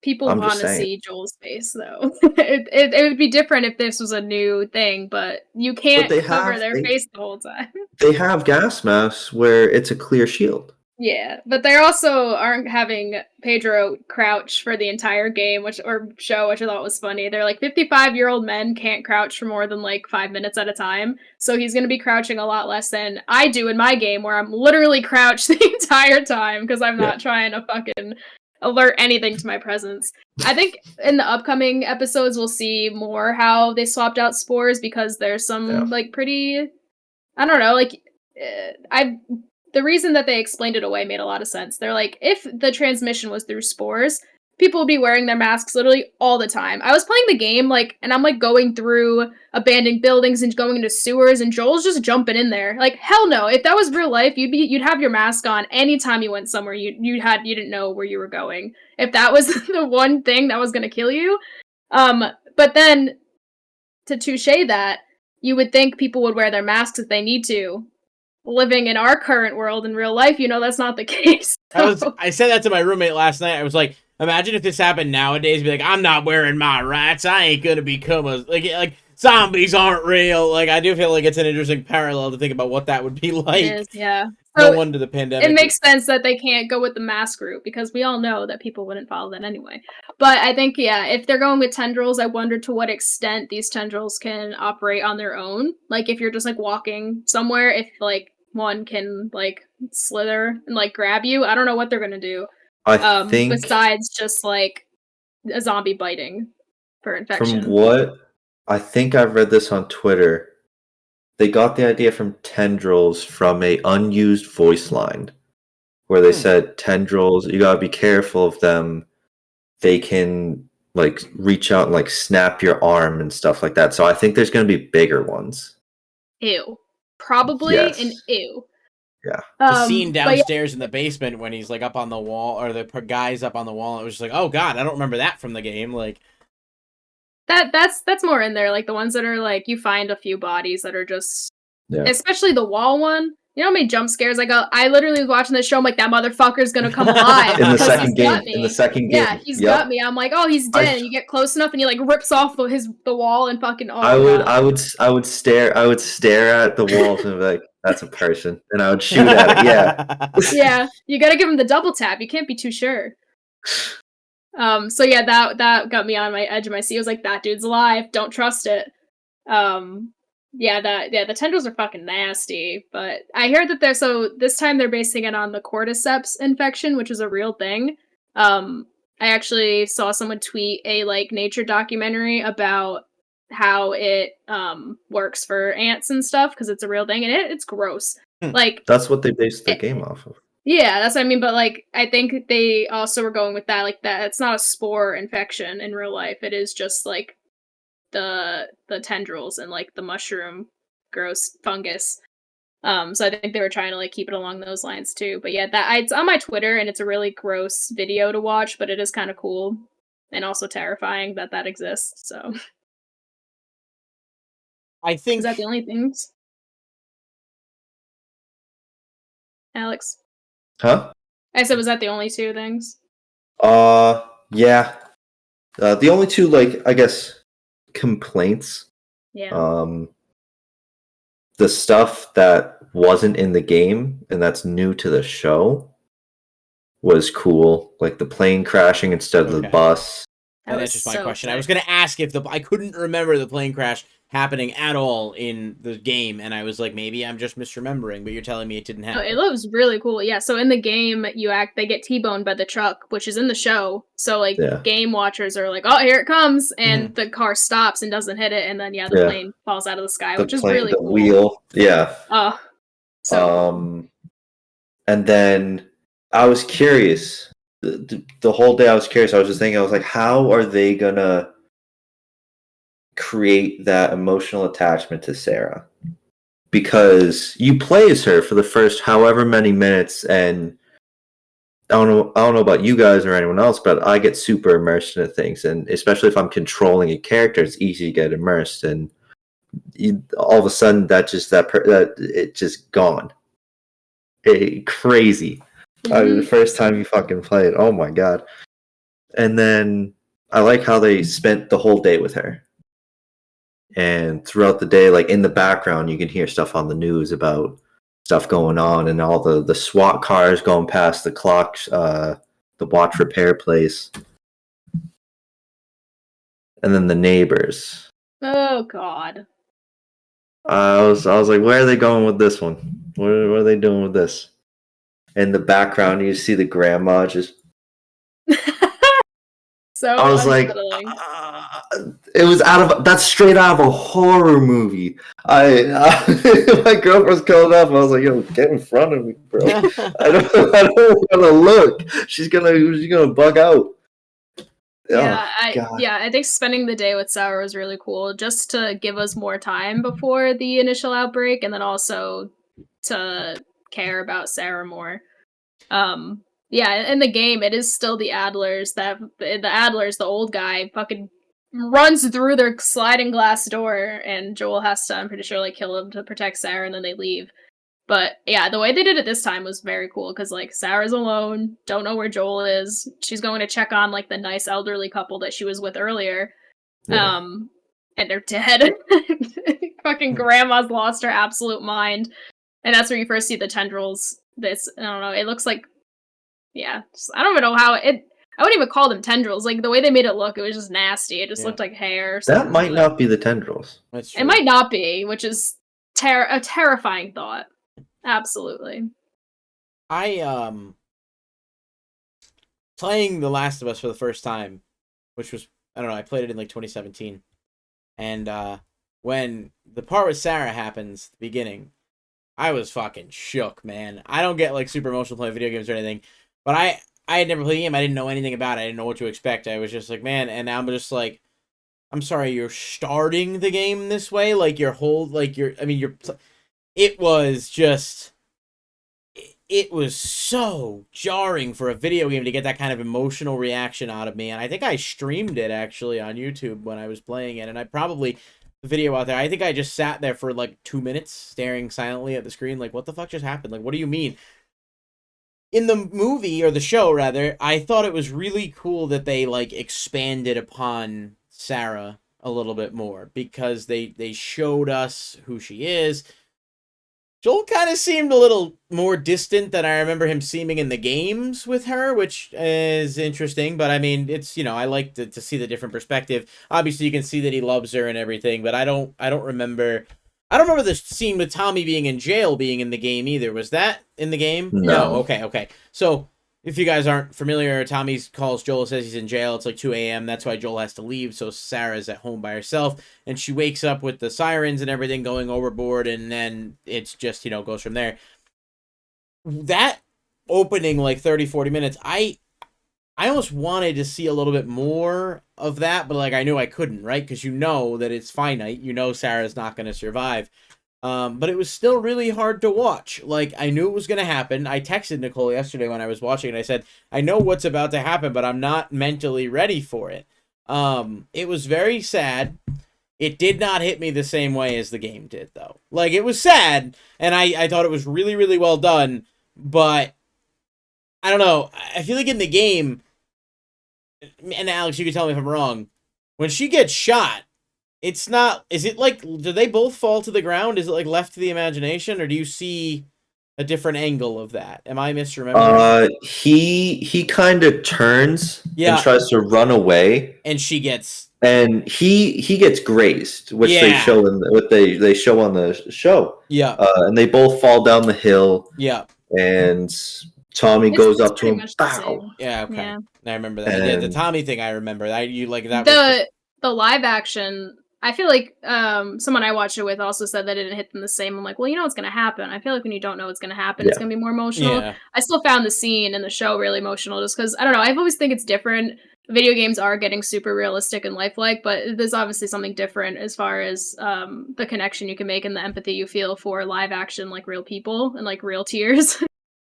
people want to see Joel's face, though. it would be different if this was a new thing, but you can't cover their face the whole time. They have gas masks where it's a clear shield. Yeah, but they also aren't having Pedro crouch for the entire game, or show, which I thought was funny. They're like 55-year-old men can't crouch for more than like 5 minutes at a time, so he's gonna be crouching a lot less than I do in my game, where I'm literally crouched the entire time because I'm not trying to fucking alert anything to my presence. I think in the upcoming episodes we'll see more how they swapped out spores because there's some like pretty, I don't know, like the reason that they explained it away made a lot of sense. They're like, if the transmission was through spores, people would be wearing their masks literally all the time. I was playing the game, like, and I'm like going through abandoned buildings and going into sewers, and Joel's just jumping in there. Like, hell no! If that was real life, you'd have your mask on anytime you went somewhere. You didn't know where you were going. If that was the one thing that was gonna kill you, but then to touche that, you would think people would wear their masks if they need to. Living in our current world in real life, that's not the case. So. I said that to my roommate last night. I was like, imagine if this happened nowadays. Be like, I'm not wearing my rats. I ain't gonna become like zombies aren't real. Like, I do feel like it's an interesting parallel to think about what that would be like. It is, yeah. No wonder the pandemic. It makes sense that they can't go with the mask route because we all know that people wouldn't follow that anyway. But I think, if they're going with tendrils, I wonder to what extent these tendrils can operate on their own. Like, if you're just like walking somewhere, if like one can like slither and like grab you. I don't know what they're gonna do. I think besides just like a zombie biting for infection. From what I think I've read this on Twitter, they got the idea from tendrils from a unused voice line where they said tendrils, you gotta be careful of them. They can like reach out and like snap your arm and stuff like that. So I think there's gonna be bigger ones. Ew. Probably an ew. Yeah. The scene downstairs in the basement when he's like up on the wall, or the guy's up on the wall, it was just like, oh god, I don't remember that from the game. Like that's more in there, like the ones that are like you find a few bodies that are just, especially the wall one. You know how many jump scares I literally was watching this show. I'm like, that motherfucker's gonna come alive in the second game. In the second game, yeah, he's got me. I'm like, oh, he's dead. And you get close enough, and he like rips off the wall and fucking. Oh, I would stare at the walls and be like, that's a person, and I would shoot at it. Yeah, yeah. You gotta give him the double tap. You can't be too sure. So yeah, that got me on my edge of my seat. I was like, that dude's alive. Don't trust it. The tendrils are fucking nasty, but I heard that this time they're basing it on the cordyceps infection, which is a real thing. I actually saw someone tweet a like nature documentary about how it works for ants and stuff because it's a real thing and it's gross. Like that's what they based the game off of. Yeah, that's what I mean. But like, I think they also were going with that, like that it's not a spore infection in real life. It is just like the tendrils and like the mushroom gross fungus. So I think they were trying to like keep it along those lines too. But yeah, it's on my Twitter and it's a really gross video to watch, but it is kind of cool and also terrifying that exists. So I think is that the only things, Alex? Huh? I said, was that the only two things? Yeah. The only two, like, I guess, complaints. Yeah. The stuff that wasn't in the game and that's new to the show was cool. Like the plane crashing instead of the bus. That's just my question. I was going to ask if I couldn't remember the plane crash happening at all in the game, and I was like, maybe I'm just misremembering, but you're telling me it didn't happen. No, it looks really cool. Yeah, so in the game, they get T-boned by the truck, which is in the show. So like game watchers are like, oh, here it comes, and the car stops and doesn't hit it, and then the plane falls out of the sky, which is really cool. The wheel, Oh, so and then I was curious. The whole day I was curious. I was just thinking, I was like, how are they gonna create that emotional attachment to Sarah? Because you play as her for the first however many minutes, and I don't know about you guys or anyone else, but I get super immersed into things, and especially if I'm controlling a character, it's easy to get immersed, and all of a sudden it's just gone. Crazy. The first time you fucking play it, oh my god. And then I like how they spent the whole day with her. And throughout the day, like in the background, you can hear stuff on the news about stuff going on, and all the SWAT cars going past the clock, the watch repair place, and then the neighbors. Oh God. I was like, where are they going with this one? What are they doing with this? In the background, you see the grandma just. So I was like, unsettling. it was that's straight out of a horror movie. My girlfriend's called up. I was like, yo, get in front of me, bro. I don't want to look. She's gonna bug out. Yeah, I think spending the day with Sour was really cool, just to give us more time before the initial outbreak, and then also to care about Sarah more. Yeah, in the game, it is still the Adlers the old guy, fucking runs through their sliding glass door, and Joel has to, I'm pretty sure, like, kill him to protect Sarah, and then they leave. But yeah, the way they did it this time was very cool, because like Sarah's alone, don't know where Joel is. She's going to check on like the nice elderly couple that she was with earlier. Yeah. And they're dead. Fucking grandma's lost her absolute mind. And that's where you first see the tendrils. I don't know, it looks like, yeah, I don't even know how I wouldn't even call them tendrils. Like, the way they made it look, it was just nasty. It just looked like hair or something. That might not be the tendrils. It might not be, which is a terrifying thought. Absolutely. Playing The Last of Us for the first time, which was, I don't know, I played it in like 2017. And when the part with Sarah happens, the beginning, I was fucking shook, man. I don't get like super emotional playing video games or anything, but I had never played the game. I didn't know anything about it. I didn't know what to expect. I was just like, man, and I'm just like, I'm sorry, you're starting the game this way? Like, it was just, it was so jarring for a video game to get that kind of emotional reaction out of me. And I think I streamed it actually on YouTube when I was playing it. And I probably, the video out there, I think I just sat there for like 2 minutes staring silently at the screen. Like, what the fuck just happened? Like, what do you mean? In the movie, or the show rather, I thought it was really cool that they like expanded upon Sarah a little bit more, because they showed us who she is. Joel kind of seemed a little more distant than I remember him seeming in the games with her, which is interesting. But I mean, it's, I like to see the different perspective. Obviously, you can see that he loves her and everything, but I don't remember the scene with Tommy being in jail being in the game either. Was that in the game? No. Okay. So, if you guys aren't familiar, Tommy calls Joel, says he's in jail. It's like 2 a.m. That's why Joel has to leave. So Sarah's at home by herself, and she wakes up with the sirens and everything going overboard, and then it's just, goes from there. That opening, like 30, 40 minutes, I almost wanted to see a little bit more of that, but like I knew I couldn't, right? Because that it's finite. Sarah's not going to survive. But it was still really hard to watch. Like, I knew it was going to happen. I texted Nicole yesterday when I was watching it. I said, I know what's about to happen, but I'm not mentally ready for it. It was very sad. It did not hit me the same way as the game did, though. Like, it was sad, and I thought it was really, really well done, but I don't know. I feel like in the game, and Alex, you can tell me if I'm wrong, when she gets shot, it's not, is it like, do they both fall to the ground? Is it like left to the imagination, or do you see a different angle of that? Am I misremembering? He kind of turns and tries to run away, and she gets, and he gets grazed, which they show they show on the show. Yeah. And they both fall down the hill. Yeah. And Tommy goes up to him. Bow. Yeah. Okay. Yeah. I remember that. Yeah, the Tommy thing. I remember that. You like that. The live action, I feel like someone I watched it with also said that it didn't hit them the same. I'm like, well, what's going to happen. I feel like when you don't know what's going to happen, it's going to be more emotional. Yeah. I still found the scene in the show really emotional, just because, I don't know, I always think it's different. Video games are getting super realistic and lifelike, but there's obviously something different as far as the connection you can make and the empathy you feel for live action, like real people and like real tears.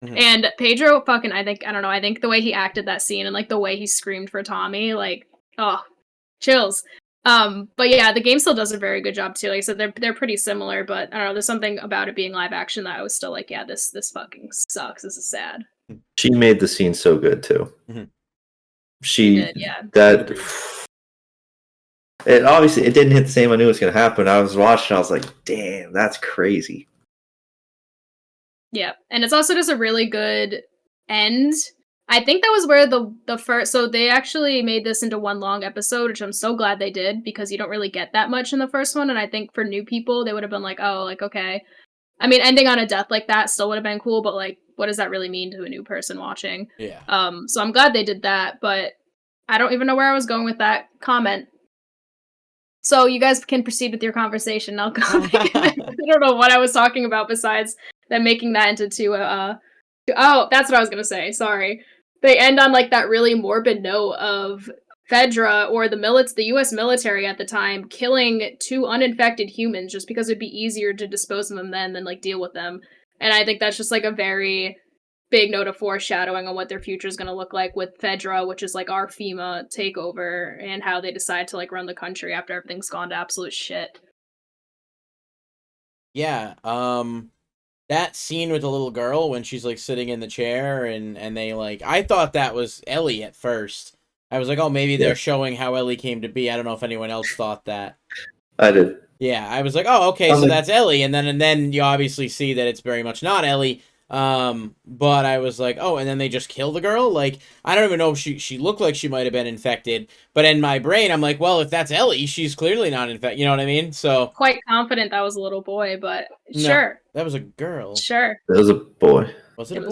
Mm-hmm. And Pedro I think the way he acted that scene and like the way he screamed for Tommy, like, oh, chills. But yeah, the game still does a very good job too. Like I said, they're pretty similar, but I don't know, there's something about it being live action that I was still like, yeah, this fucking sucks. This is sad. She made the scene so good too. Mm-hmm. She did, yeah. It obviously, it didn't hit the same. I knew it was gonna happen. I was watching, I was like, damn, that's crazy. Yeah, and it's also just a really good end. I think that was where the first, so they actually made this into one long episode, which I'm so glad they did, because you don't really get that much in the first one, and I think for new people, they would have been like, oh, like, okay. I mean, ending on a death like that still would have been cool, but like, what does that really mean to a new person watching? Yeah. So I'm glad they did that, but I don't even know where I was going with that comment. So you guys can proceed with your conversation. I'll go. I don't know what I was talking about besides them making that into oh, that's what I was gonna say. Sorry. They end on like that really morbid note of Fedra or the U.S. military at the time killing 2 uninfected humans just because it'd be easier to dispose of them then than like deal with them. And I think that's just like a very big note of foreshadowing on what their future is going to look like with Fedra, which is like our FEMA takeover, and how they decide to like run the country after everything's gone to absolute shit. Yeah, that scene with the little girl when she's like sitting in the chair and they like, I thought that was Ellie at first. I was like, oh, maybe they're showing how Ellie came to be. I don't know if anyone else thought that. I did. Yeah, I was like, oh, okay, so like, that's Ellie, and then you obviously see that it's very much not Ellie. But I was like, oh, and then they just kill the girl? Like, I don't even know if she looked like she might have been infected, but in my brain, I'm like, well, if that's Ellie, she's clearly not infected, you know what I mean? So... Quite confident that was a little boy, but No, sure. that was a girl. Sure. It was a boy. Was it a boy? It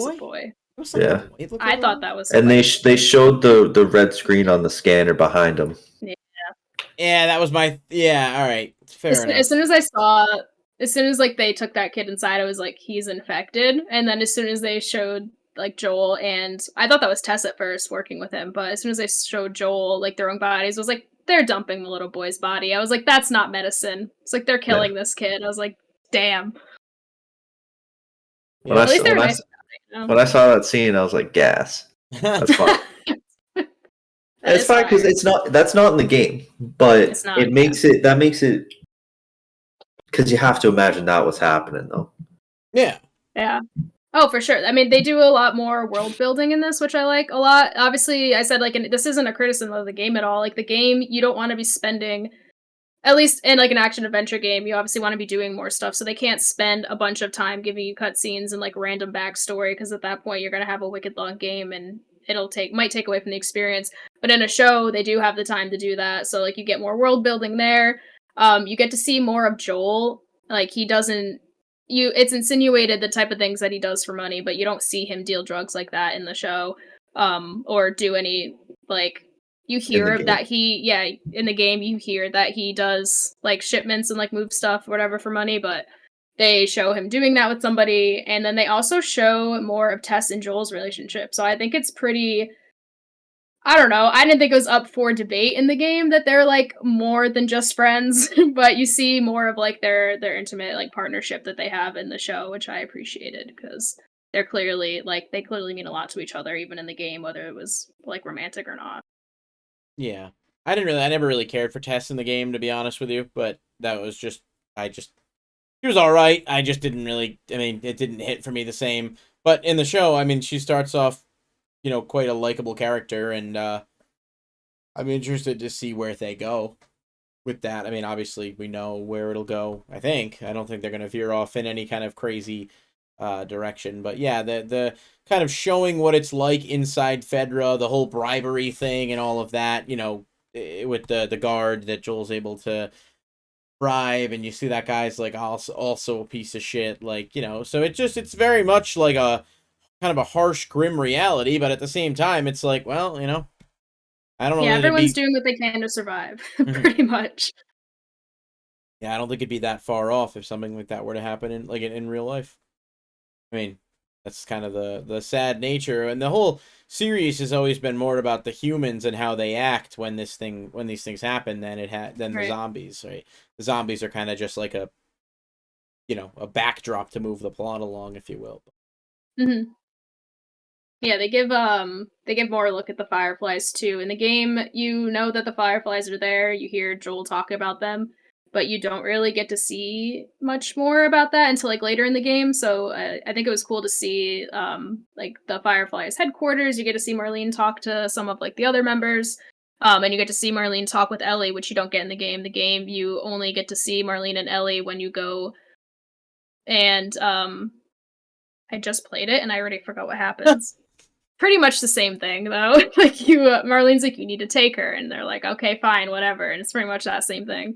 was a boy. Yeah. I thought that was And they showed the red screen on the scanner behind him. Yeah, that was my... Yeah, alright. Fair enough. As soon as I saw... As soon as, like, they took that kid inside, I was like, he's infected. And then as soon as they showed, like, Joel and... I thought that was Tess at first, working with him. But as soon as they showed Joel, like, their own bodies, I was like, they're dumping the little boy's body. I was like, that's not medicine. It's like, they're killing this kid. I was like, damn. When I saw that scene, I was like, gas. That's fine. It's fine because that's not in the game, but that makes it because you have to imagine that was happening though. Yeah. Yeah. Oh, for sure. I mean, they do a lot more world building in this, which I like a lot. Obviously, I said, like, this isn't a criticism of the game at all. Like, the game, you don't want to be spending, at least in, like, an action-adventure game, you obviously want to be doing more stuff, so they can't spend a bunch of time giving you cutscenes and, like, random backstory, because at that point, you're going to have a wicked long game, and might take away from the experience. But in a show, they do have the time to do that, so, like, you get more world building there. You get to see more of Joel. Like, he doesn't... it's insinuated the type of things that he does for money, but you don't see him deal drugs like that in the show, or do any, like, you hear that in the game, you hear that he does, like, shipments and, like, move stuff or whatever for money, but they show him doing that with somebody, and then they also show more of Tess and Joel's relationship, so I think it's pretty... I don't know. I didn't think it was up for debate in the game that they're, like, more than just friends, but you see more of, like, their intimate, like, partnership that they have in the show, which I appreciated, because they're clearly, like, they clearly mean a lot to each other, even in the game, whether it was, like, romantic or not. Yeah. I never really cared for Tess in the game, to be honest with you, but that was just, she was alright. I just didn't really, I mean, it didn't hit for me the same. But in the show, I mean, she starts off, you know, quite a likable character, and I'm interested to see where they go with that. I mean, obviously, we know where it'll go, I think. I don't think they're going to veer off in any kind of crazy direction. But yeah, the kind of showing what it's like inside Fedra, the whole bribery thing and all of that, you know, with the guard that Joel's able to bribe, and you see that guy's, like, also a piece of shit, like, you know, so it's very much like a kind of a harsh, grim reality, but at the same time, it's like, well, you know, I don't know. Yeah, everyone's doing what they can to survive, pretty much. Yeah, I don't think it'd be that far off if something like that were to happen in real life. I mean, that's kind of the sad nature, and the whole series has always been more about the humans and how they act when these things happen than the zombies, right? The zombies are kind of just like a backdrop to move the plot along, if you will. Mm-hmm. Yeah, they give more look at the Fireflies too. In the game, you know that the Fireflies are there. You hear Joel talk about them, but you don't really get to see much more about that until, like, later in the game. So I think it was cool to see like the Fireflies headquarters. You get to see Marlene talk to some of, like, the other members, and you get to see Marlene talk with Ellie, which you don't get in the game. The game, you only get to see Marlene and Ellie when you go and I just played it and I already forgot what happens. Pretty much the same thing though. Like Marlene's like, you need to take her, and they're like, okay, fine, whatever, and it's pretty much that same thing.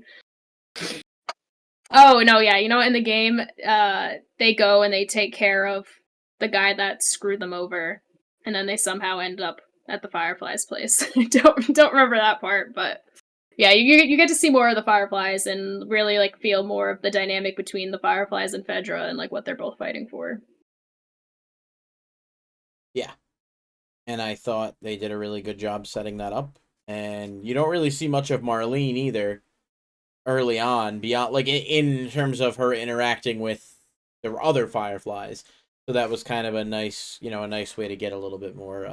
Oh no, yeah, in the game, they go and they take care of the guy that screwed them over, and then they somehow end up at the Fireflies' place. I don't remember that part, but yeah, you get to see more of the Fireflies and really like feel more of the dynamic between the Fireflies and Fedra and like what they're both fighting for. Yeah. And I thought they did a really good job setting that up. And you don't really see much of Marlene either early on, beyond like in terms of her interacting with the other Fireflies. So that was kind of a nice way to get a little bit more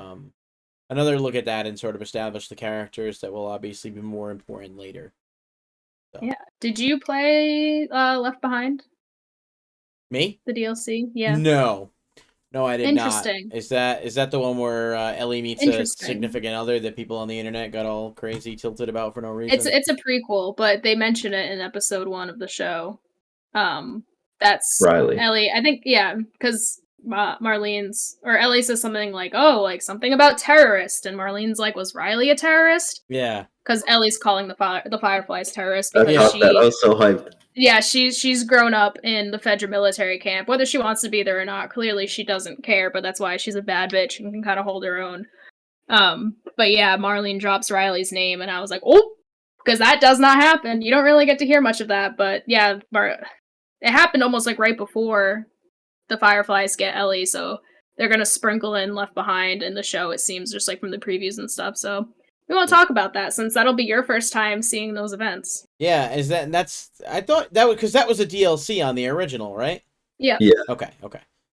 another look at that and sort of establish the characters that will obviously be more important later. So. Yeah. Did you play Left Behind? Me? The DLC? Yeah. No, I did Interesting. not. Is that the one where Ellie meets a significant other that people on the internet got all crazy tilted about for no reason? It's a prequel, but they mention it in episode 1 of the show. That's Riley. Ellie. I think because Ellie says something like, "Oh, like something about terrorist," and Marlene's like, "Was Riley a terrorist?" Yeah. Because Ellie's calling the Fireflies terrorists because I was so hyped. Yeah, she's grown up in the Fedra military camp. Whether she wants to be there or not, clearly she doesn't care, but that's why she's a bad bitch and can kind of hold her own. But yeah, Marlene drops Riley's name, and I was like, oh, because that does not happen. You don't really get to hear much of that, but yeah, it happened almost like right before the Fireflies get Ellie, so they're gonna sprinkle in Left Behind in the show, it seems, just like from the previews and stuff, so we want to talk about that since that'll be your first time seeing those events. Yeah, I thought that because that was a DLC on the original, right? Yeah. Yeah. Okay.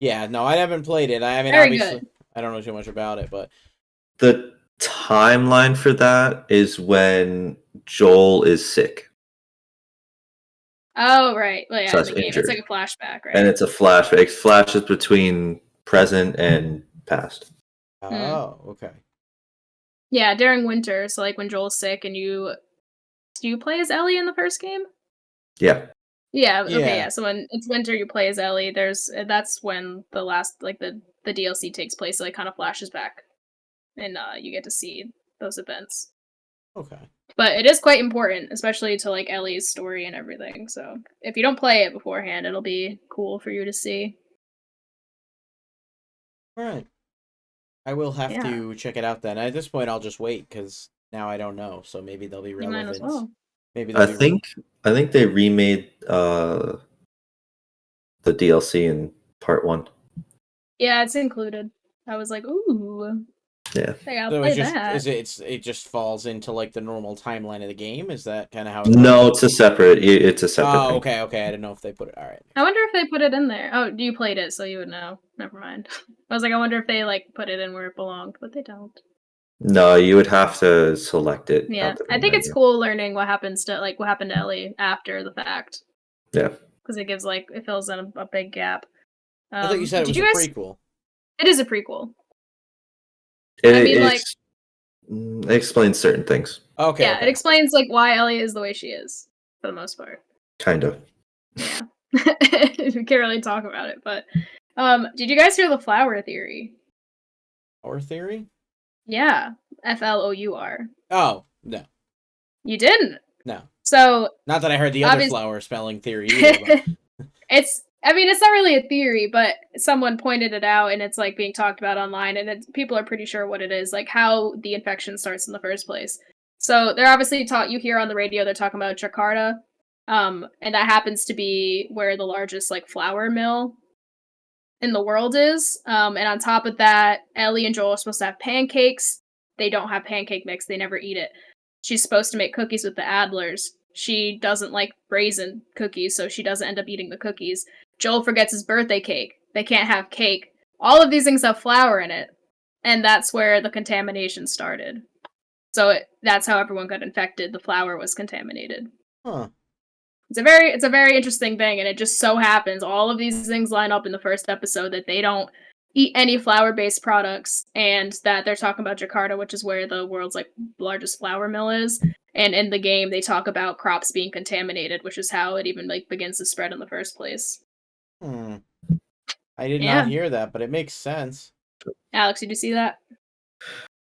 Yeah, no, I haven't played it. I mean, Very obviously, good. I don't know too much about it, but the timeline for that is when Joel is sick. Oh, right. Well, yeah, So in the game. It's like a flashback, right? And it's a flashback. It flashes between present and past. Oh, okay. Yeah, during winter, so like when Joel's sick and do you play as Ellie in the first game? Yeah. Yeah, okay, yeah. So when it's winter you play as Ellie, that's when the last like the DLC takes place, so it kind of flashes back. And you get to see those events. Okay. But it is quite important, especially to like Ellie's story and everything. So if you don't play it beforehand, it'll be cool for you to see. All right. I will have to check it out then. At this point, I'll just wait because now I don't know. So maybe they'll be relevant. You might as well. Maybe I think they remade the DLC in part 1. Yeah, it's included. I was like, ooh. Yeah. So it just falls into like the normal timeline of the game? Is that kind of how? No, it's a separate. It's a separate. Oh, thing. okay. I didn't know if they put it. All right. I wonder if they put it in there. Oh, you played it, so you would know. Never mind. I was like, I wonder if they like put it in where it belonged, but they don't. No, you would have to select it. Yeah, I think it's cool learning what happened to Ellie after the fact. Yeah, because it fills in a big gap. I thought you said it was a prequel. It is a prequel. It explains certain things. Okay. Yeah, it explains like why Ellie is the way she is for the most part. Kind of. Yeah, we can't really talk about it, but did you guys hear the flower theory? Flower theory? Yeah, FLOUR. Oh no, you didn't. No. So not that I heard the other flower spelling theory either. It's not really a theory, but someone pointed it out, and it's like being talked about online, and people are pretty sure what it is, like how the infection starts in the first place. So they're obviously you hear on the radio they're talking about Jakarta, and that happens to be where the largest like flour mill in the world is. And on top of that, Ellie and Joel are supposed to have pancakes. They don't have pancake mix. They never eat it. She's supposed to make cookies with the Adlers. She doesn't like raisin cookies, so she doesn't end up eating the cookies. Joel forgets his birthday cake. They can't have cake. All of these things have flour in it, and that's where the contamination started. So that's how everyone got infected. The flour was contaminated. Huh. It's a very interesting thing, and it just so happens all of these things line up in the first episode that they don't eat any flour-based products, and that they're talking about Jakarta, which is where the world's like largest flour mill is. And in the game, they talk about crops being contaminated, which is how it even like begins to spread in the first place. I did Yeah. not hear that, but it makes sense. Alex, did you see that?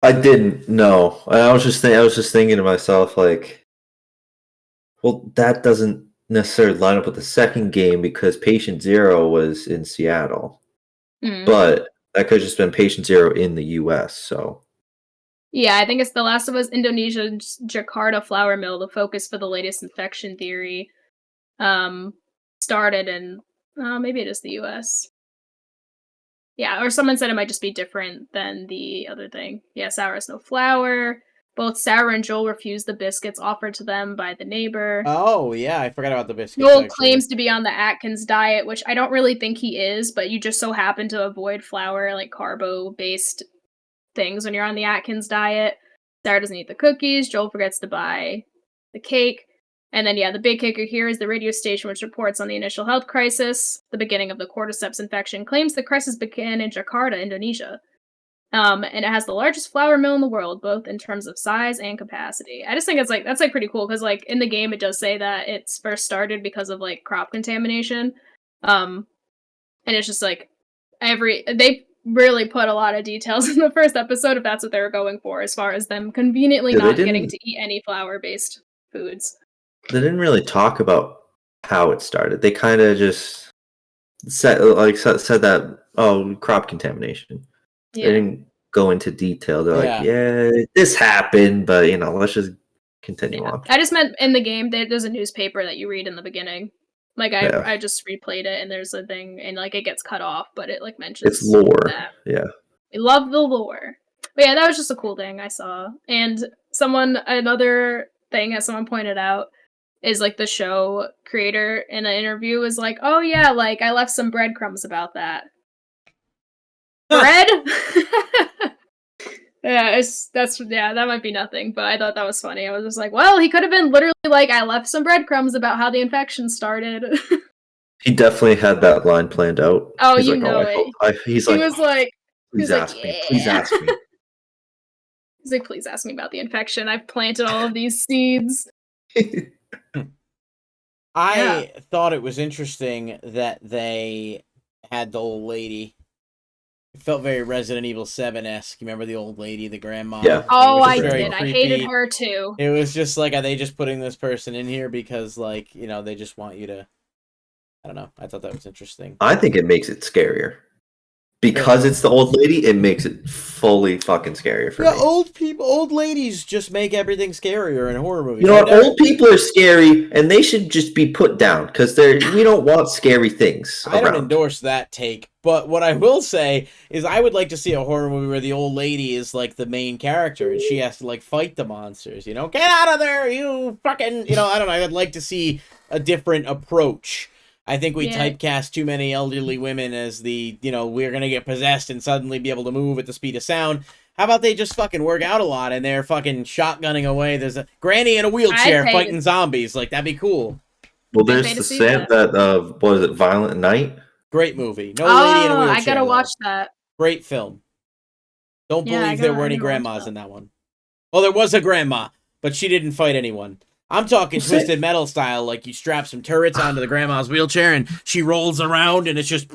I didn't know. I was just thinking to myself, like, well, that doesn't necessarily line up with the second game because Patient Zero was in Seattle, but that could have just been Patient Zero in the U.S. So Yeah, I think it's The Last of Us Indonesia's Jakarta flour mill, the focus for the latest infection theory. Started in maybe it is the US. Yeah, or someone said it might just be different than the other thing. Yeah, Sour has no flour. Both Sour and Joel refuse the biscuits offered to them by the neighbor. Oh, yeah, I forgot about the biscuits. Joel actually claims to be on the Atkins diet, which I don't really think he is, but you just so happen to avoid flour, like carbo-based things when you're on the Atkins diet. Sarah doesn't eat the cookies. Joel forgets to buy the cake. And then, yeah, the big kicker here is the radio station, which reports on the initial health crisis. The beginning of the cordyceps infection claims the crisis began in Jakarta, Indonesia. And it has the largest flour mill in the world, both in terms of size and capacity. I just think it's like that's like pretty cool because like in the game it does say that it's first started because of like crop contamination. And it's just like they really put a lot of details in the first episode if that's what they were going for, as far as them conveniently not getting to eat any flour-based foods. They didn't really talk about how it started. They kind of just said that crop contamination. Yeah. They didn't go into detail. They're like, yeah, this happened, but let's just continue on. I just meant in the game there's a newspaper that you read in the beginning. Like I just replayed it and there's a thing and like it gets cut off, but it like mentions it's lore. That. Yeah. We love the lore. But yeah, that was just a cool thing I saw. And another thing that someone pointed out is like the show creator in an interview was like, oh yeah, like I left some breadcrumbs about that. Bread? Yeah, that might be nothing, but I thought that was funny. I was just like, well, he could have been literally like, I left some breadcrumbs about how the infection started. He definitely had that line planned out. Oh, he's you like, know it. He was like, please ask me. Please ask me. He's like, please ask me about the infection. I've planted all of these seeds. I thought it was interesting that they had the old lady. It felt very Resident Evil 7-esque. You remember the old lady, the grandma? Yeah. Oh, I did. I hated her too. It was just like, are they just putting this person in here because, like, they just want you to... I don't know. I thought that was interesting. I think it makes it scarier. Because it's the old lady, it makes it fully fucking scarier for me. Old ladies just make everything scarier in horror movies. You know what? Old people are scary, and they should just be put down because we don't want scary things. I don't endorse that take, but what I will say is I would like to see a horror movie where the old lady is like the main character and she has to like fight the monsters. Get out of there, you fucking. I don't know. I'd like to see a different approach. I think we typecast too many elderly women as the, we're going to get possessed and suddenly be able to move at the speed of sound. How about they just fucking work out a lot and they're fucking shotgunning away? There's a granny in a wheelchair fighting zombies. Like, that'd be cool. Well, there's the set that, what is it, Violent Night? Great movie. No lady in a wheelchair. I gotta watch that. Great film. Don't believe there were any grandmas in that one. Well, there was a grandma, but she didn't fight anyone. I'm talking Twisted Metal style, like you strap some turrets onto the grandma's wheelchair and she rolls around and it's just...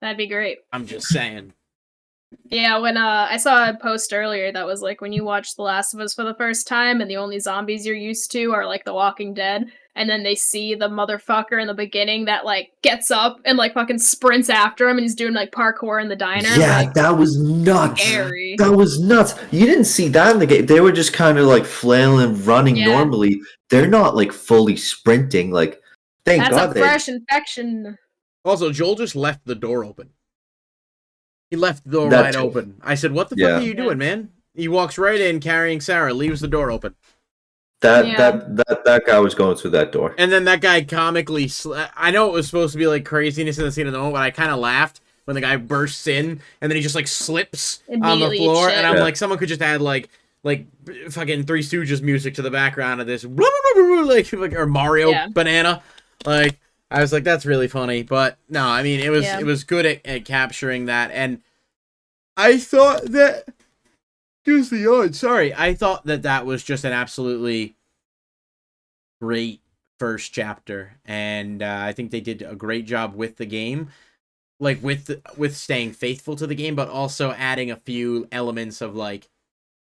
That'd be great. I'm just saying. Yeah, when I saw a post earlier that was like, when you watch The Last of Us for the first time and the only zombies you're used to are like The Walking Dead, and then they see the motherfucker in the beginning that like gets up and like fucking sprints after him and he's doing like parkour in the diner. Yeah, like, that was nuts. Scary. That was nuts. You didn't see that in the game. They were just kind of like flailing, running normally. They're not like fully sprinting. Like, thank God. That's a fresh infection. Also, Joel just left the door open. He left the door wide open. I said, what the fuck are you doing, man? He walks right in carrying Sarah, leaves the door open. That guy was going through that door. And then that guy comically... I know it was supposed to be like craziness in the scene at the moment, but I kind of laughed when the guy bursts in, and then he just like slips on the floor, and I'm like, someone could just add like fucking Three Stooges music to the background of this, like or Mario banana. Like, I was like, that's really funny, but no, I mean, it was good at capturing that, and I thought that... I thought that was just an absolutely great first chapter, and I think they did a great job with the game. like with staying faithful to the game, but also adding a few elements of like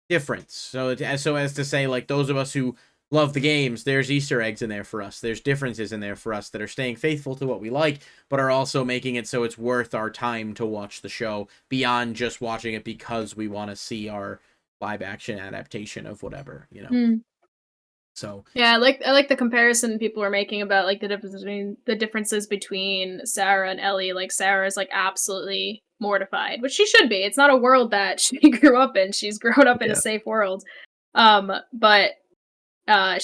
difference. So as to say, like, those of us who love the games, there's Easter eggs in there for us. There's differences in there for us that are staying faithful to what we like, but are also making it so it's worth our time to watch the show beyond just watching it because we want to see our live action adaptation of whatever, you know. So yeah, I like the comparison people were making about like the differences between Sarah and Ellie. Like Sarah's like absolutely mortified, which she should be. It's not a world that she grew up in. She's grown up in a safe world. But I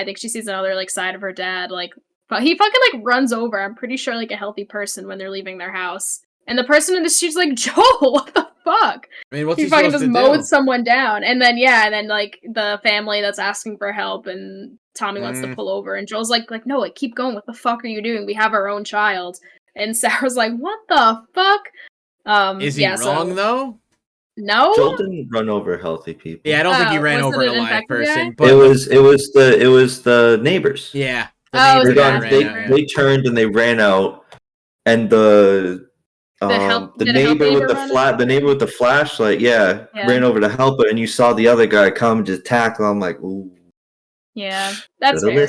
think she sees another like side of her dad. Like, but he fucking like runs over, I'm pretty sure, like a healthy person when they're leaving their house. And the person in the street's like, Joel, what the fuck? I mean, what's he fucking just mowed someone down. And then like the family that's asking for help, and Tommy wants to pull over, and Joel's like, no, like, keep going. What the fuck are you doing? We have our own child. And Sarah's like, what the fuck? Is he wrong though? No, Joel didn't run over healthy people. Yeah, I don't think he ran over a live person. But it was the neighbors. Yeah, the they turned and they ran out, and the neighbor with the flashlight, ran over to help it, and you saw the other guy come just tackle. I'm like, ooh. Yeah, that's fair.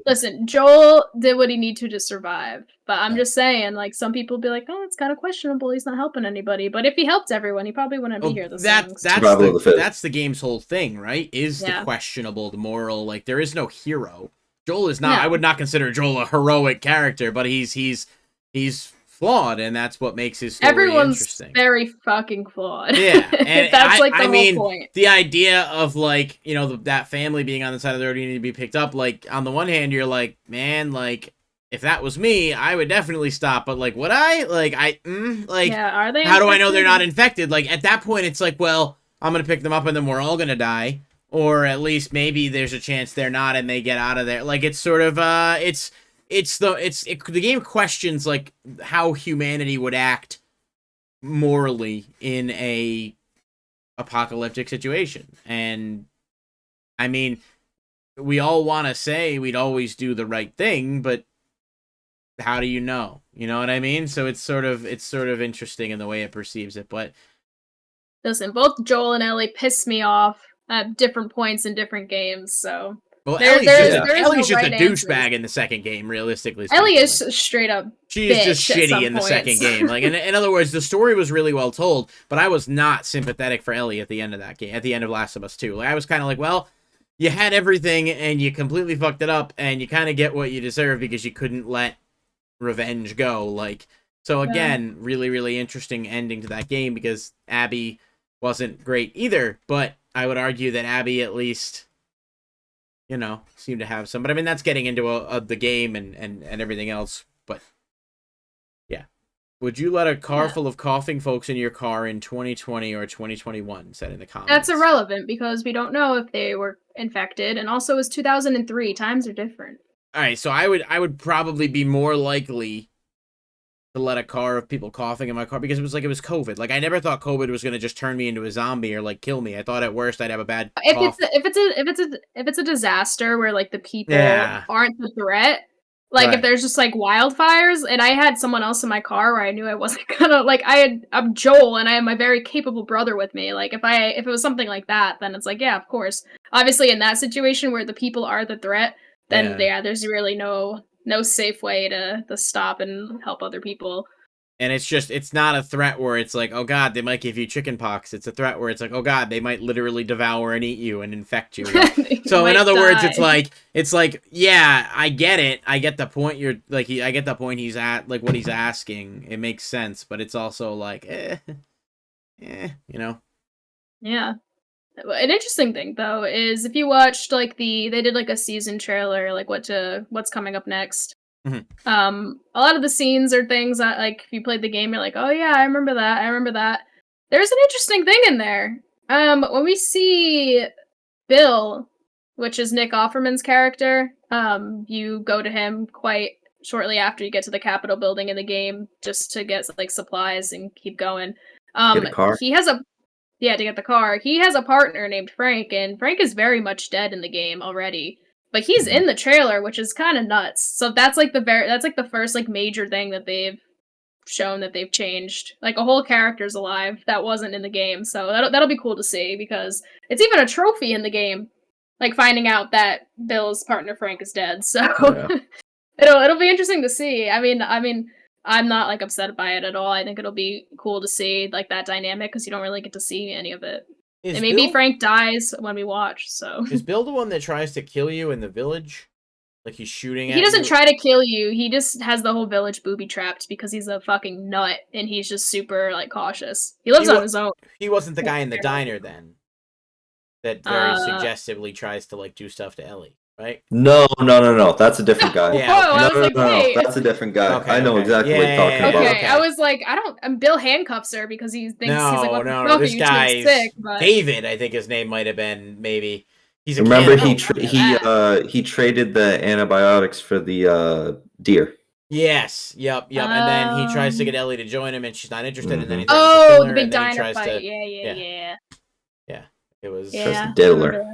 Listen, Joel did what he needed to survive, but I'm just saying, like, some people be like, oh, it's kind of questionable, he's not helping anybody, but if he helped everyone, he probably wouldn't be here this long. That's the game's whole thing, right? Is the questionable, the moral, like, there is no hero. Joel is not, I would not consider Joel a heroic character, but he's flawed, and that's what makes his story interesting. Very fucking flawed. Yeah, and that's the whole point. The idea of, like, you know, that family being on the side of the road, you need to be picked up. Like, on the one hand, you're like, man, like, if that was me, I would definitely stop. But like, would I? Like, are they? How do I know they're not infected? Like, at that point, it's like, well, I'm gonna pick them up, and then we're all gonna die, or at least maybe there's a chance they're not, and they get out of there. Like, it's sort of the game questions, like, how humanity would act morally in a apocalyptic situation. And I mean, we all want to say we'd always do the right thing, but how do you know? You know what I mean? So it's sort of interesting in the way it perceives it. But listen, both Joel and Ellie piss me off at different points in different games, so well, Ellie's just a douchebag in the second game, realistically speaking. Ellie is straight up. She is just shitty in the second game. Like, in other words, the story was really well told, but I was not sympathetic for Ellie at the end of that game, at the end of Last of Us 2. Like, I was kind of like, well, you had everything and you completely fucked it up, and you kind of get what you deserve because you couldn't let revenge go. Like, so again, really, really interesting ending to that game, because Abby wasn't great either, but I would argue that Abby at least, you know, seem to have some. But I mean, that's getting into the game and everything else. But yeah, would you let a car full of coughing folks in your car in 2020 or 2021? Said in the comments. That's irrelevant because we don't know if they were infected, and also it's 2003. Times are different. All right, so I would probably be more likely to let a car of people coughing in my car, because it was COVID. Like, I never thought COVID was going to just turn me into a zombie or like kill me. I thought at worst I'd have a bad cough. If it's a disaster where like the people aren't the threat, like if there's just like wildfires, and I had someone else in my car where I knew I wasn't gonna, like, I'm Joel and I have my very capable brother with me. Like, if it was something like that, then it's like, yeah, of course. Obviously, in that situation where the people are the threat, then there's really no safe way to stop and help other people. And it's not a threat where it's like, oh god, they might give you chickenpox. It's a threat where it's like, oh god, they might literally devour and eat you and infect you. So in other words, it's like, yeah, I get it. I get the point I get the point he's at, like what he's asking. It makes sense, but it's also like, you know. Yeah. An interesting thing though is if you watched like they did like a season trailer, like what's coming up next. Mm-hmm. A lot of the scenes are things that, like, if you played the game, you're like, oh yeah, I remember that. There's an interesting thing in there. When we see Bill, which is Nick Offerman's character, you go to him quite shortly after you get to the Capitol building in the game just to get like supplies and keep going. Get a car. To get the car. He has a partner named Frank, and Frank is very much dead in the game already. But he's in the trailer, which is kind of nuts. So that's like the first like major thing that they've shown that they've changed. Like a whole character's alive that wasn't in the game, so that'll be cool to see because it's even a trophy in the game. Like finding out that Bill's partner Frank is dead, so Yeah. it'll be interesting to see. I mean, I'm not like upset by it at all. I think it'll be cool to see like that dynamic because you don't really get to see any of it. And maybe Frank dies when we watch. So is Bill the one that tries to kill you in the village? Like he's shooting at you? He doesn't try to kill you. He just has the whole village booby trapped because he's a fucking nut and he's just super like cautious. He lives on his own. He wasn't the guy in the diner then. That very suggestively tries to like do stuff to Ellie, right? No. That's a different guy. Yeah, No. That's a different guy. Okay, I know exactly what you're talking about. Okay, I was like, Bill handcuffs her because he thinks he's like, what the fuck, this you guy's sick, but... David, I think his name might have been, maybe. He's a Remember, cannibal. he traded the antibiotics for the deer. Yes, yep. And then he tries to get Ellie to join him, and she's not interested. And then he the big diner fight. Yeah. It was diddler.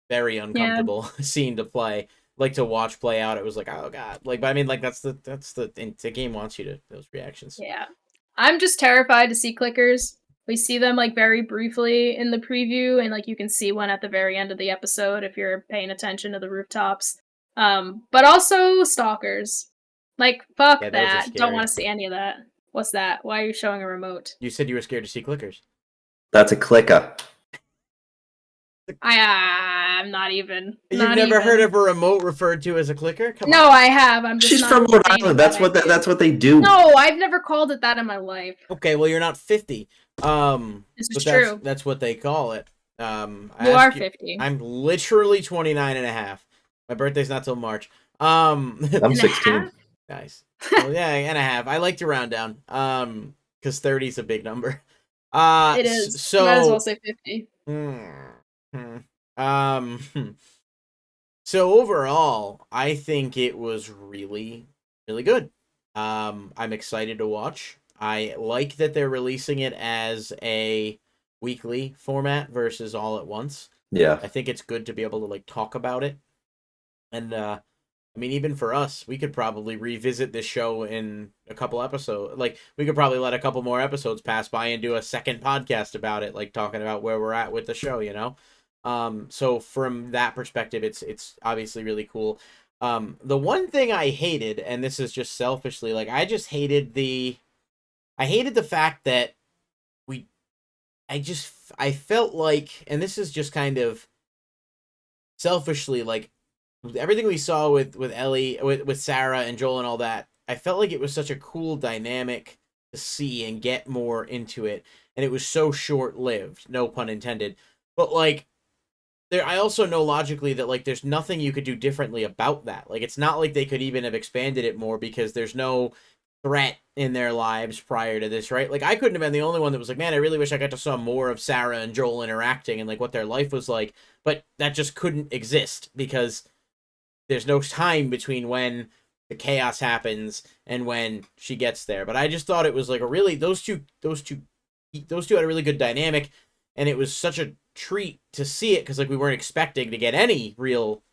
Very uncomfortable scene to play, like to watch play out. It was like, oh god, like, but I mean, like that's the game wants you to those reactions. Yeah, I'm just terrified to see clickers. We see them like very briefly in the preview, and like you can see one at the very end of the episode if you're paying attention to the rooftops. But also stalkers. Like fuck that. Don't want to see any of that. What's that? Why are you showing a remote? You said you were scared to see clickers. That's a clicker. I'm not even. You've never heard of a remote referred to as a clicker? No, I have. I'm just. She's from Rhode Island. That's what they do. No, I've never called it that in my life. Okay, well you're not 50. This is true. That's what they call it. You are 50. I'm literally 29 and a half. My birthday's not till March. I'm 16. Nice. Well, yeah, and a half. I like to round down. Because 30 is a big number. It is. So might as well say 50. So overall, I think it was really, really good. I'm excited to watch. I like that they're releasing it as a weekly format versus all at once. Yeah. I think it's good to be able to like talk about it. And I mean, even for us, we could probably revisit this show in a couple episodes. Like, we could probably let a couple more episodes pass by and do a second podcast about it, like talking about where we're at with the show, you know? So from that perspective, it's obviously really cool. The one thing I hated, and this is just selfishly, like, I hated the fact that I felt like, and this is just kind of selfishly, like, everything we saw with Ellie, with Sarah and Joel and all that, I felt like it was such a cool dynamic to see and get more into it, and it was so short-lived, no pun intended. But like, I also know logically that like there's nothing you could do differently about that. Like, it's not like they could even have expanded it more because there's no threat in their lives prior to this, right? Like, I couldn't have been the only one that was like, man, I really wish I got to saw more of Sarah and Joel interacting and like what their life was like, but that just couldn't exist because there's no time between when the chaos happens and when she gets there. But I just thought it was like a really, those two had a really good dynamic, and it was such a treat to see it because like we weren't expecting to get any real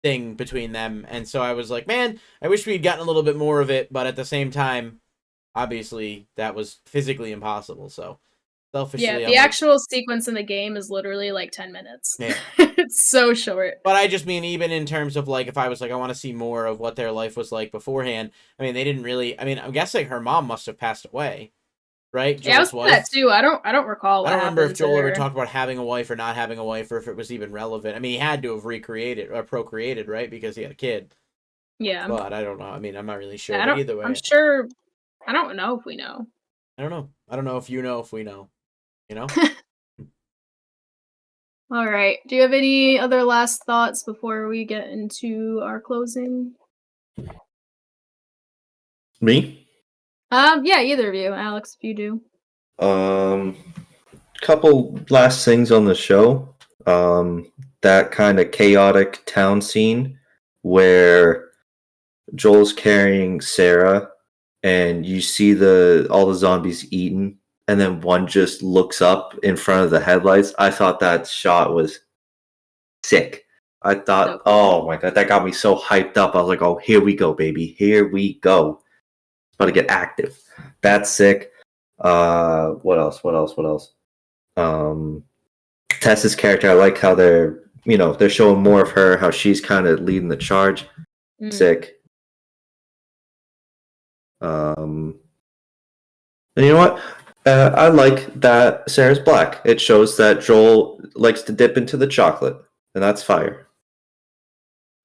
thing between them. And so I was like, man, I wish we'd gotten a little bit more of it, but at the same time, obviously that was physically impossible. So selfishly, yeah, the actual sequence in the game is literally like 10 minutes. Yeah. It's so short. But I just mean, even in terms of like, if I was like, I want to see more of what their life was like beforehand. I mean, they didn't really. I mean, I'm guessing her mom must have passed away, right? Yeah, I was that too. I don't recall. I don't remember if Joel ever talked about having a wife or not having a wife, or if it was even relevant. I mean, he had to have recreated or procreated, right? Because he had a kid. Yeah. But I don't know. I mean, I'm not really sure. Yeah, either way, I'm sure. I don't know if we know. I don't know. I don't know if you know if we know. You know? All right. Do you have any other last thoughts before we get into our closing? Me? Yeah, either of you. Alex, if you do. Couple last things on the show. That kind of chaotic town scene where Joel's carrying Sarah and you see all the zombies eaten, and then one just looks up in front of the headlights. I thought that shot was sick. I thought, so cool. Oh my god, that got me so hyped up. I was like, oh, here we go, baby. Here we go. It's about to get active. That's sick. What else? Tessa's character, I like how they're showing more of her, how she's kind of leading the charge. Sick. And you know what? I like that Sarah's black. It shows that Joel likes to dip into the chocolate, and that's fire.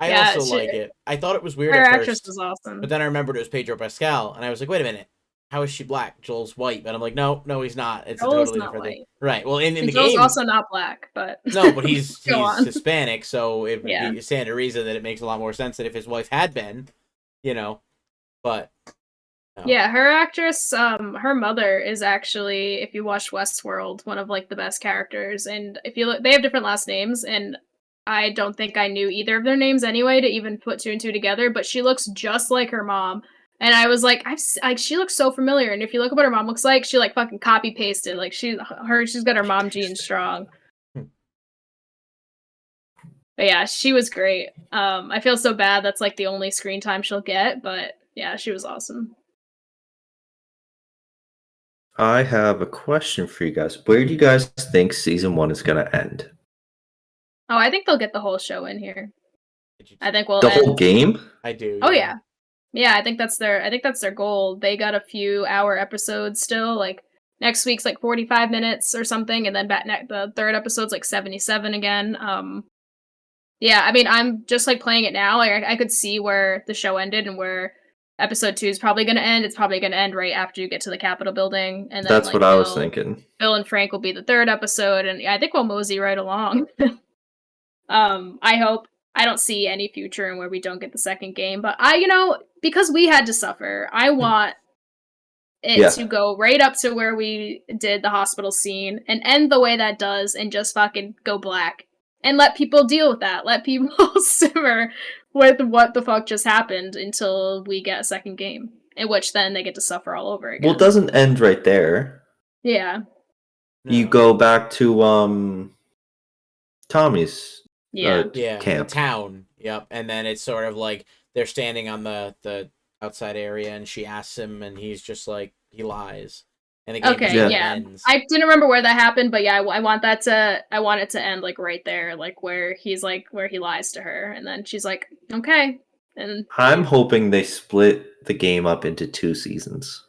I also like it. I thought it was weird her at actress first, was awesome. but then I remembered it was Pedro Pascal, and I was like, wait a minute. How is she black? Joel's white. But I'm like, no, he's not. It's Joel's a totally not different white. thing. Right. Well, in the Joel's game... also not black, but... No, but he's Hispanic, so it stands to reason that it makes a lot more sense than if his wife had been, but... No. Yeah, her actress, her mother is actually, if you watch Westworld, one of, like, the best characters, and if you look, they have different last names, and I don't think I knew either of their names anyway to even put two and two together, but she looks just like her mom. And I was like, she looks so familiar. And if you look at what her mom looks like, she like fucking copy pasted. Like she's got her mom genes strong. But yeah, she was great. I feel so bad that's like the only screen time she'll get, but yeah, she was awesome. I have a question for you guys. Where do you guys think season 1 is going to end? Oh, I think they'll get the whole show in here. I think we'll the whole game. I do. Oh yeah. Yeah, I think that's their goal. They got a few hour episodes still. Like next week's like 45 minutes or something, and then the third episode's like 77 again. Yeah, I mean, I'm just like playing it now. Like I could see where the show ended and where episode 2 is probably going to end. It's probably going to end right after you get to the Capitol building, and then that's what I was thinking. Bill and Frank will be the third episode, and yeah, I think we'll mosey right along. I hope. I don't see any future in where we don't get the second game, but because we had to suffer, I want it to go right up to where we did the hospital scene and end the way that does and just fucking go black and let people deal with that. Let people simmer with what the fuck just happened until we get a second game, in which then they get to suffer all over again. Well, it doesn't end right there. Yeah. You go back to Tommy's camp. Town. Yep. And then it's sort of like they're standing on the outside area, and she asks him, and he's just like, he lies. And the game ends. I didn't remember where that happened, but yeah, I want it to end like right there, like where he lies to her, and then she's like, okay. And I'm hoping they split the game up into 2 seasons.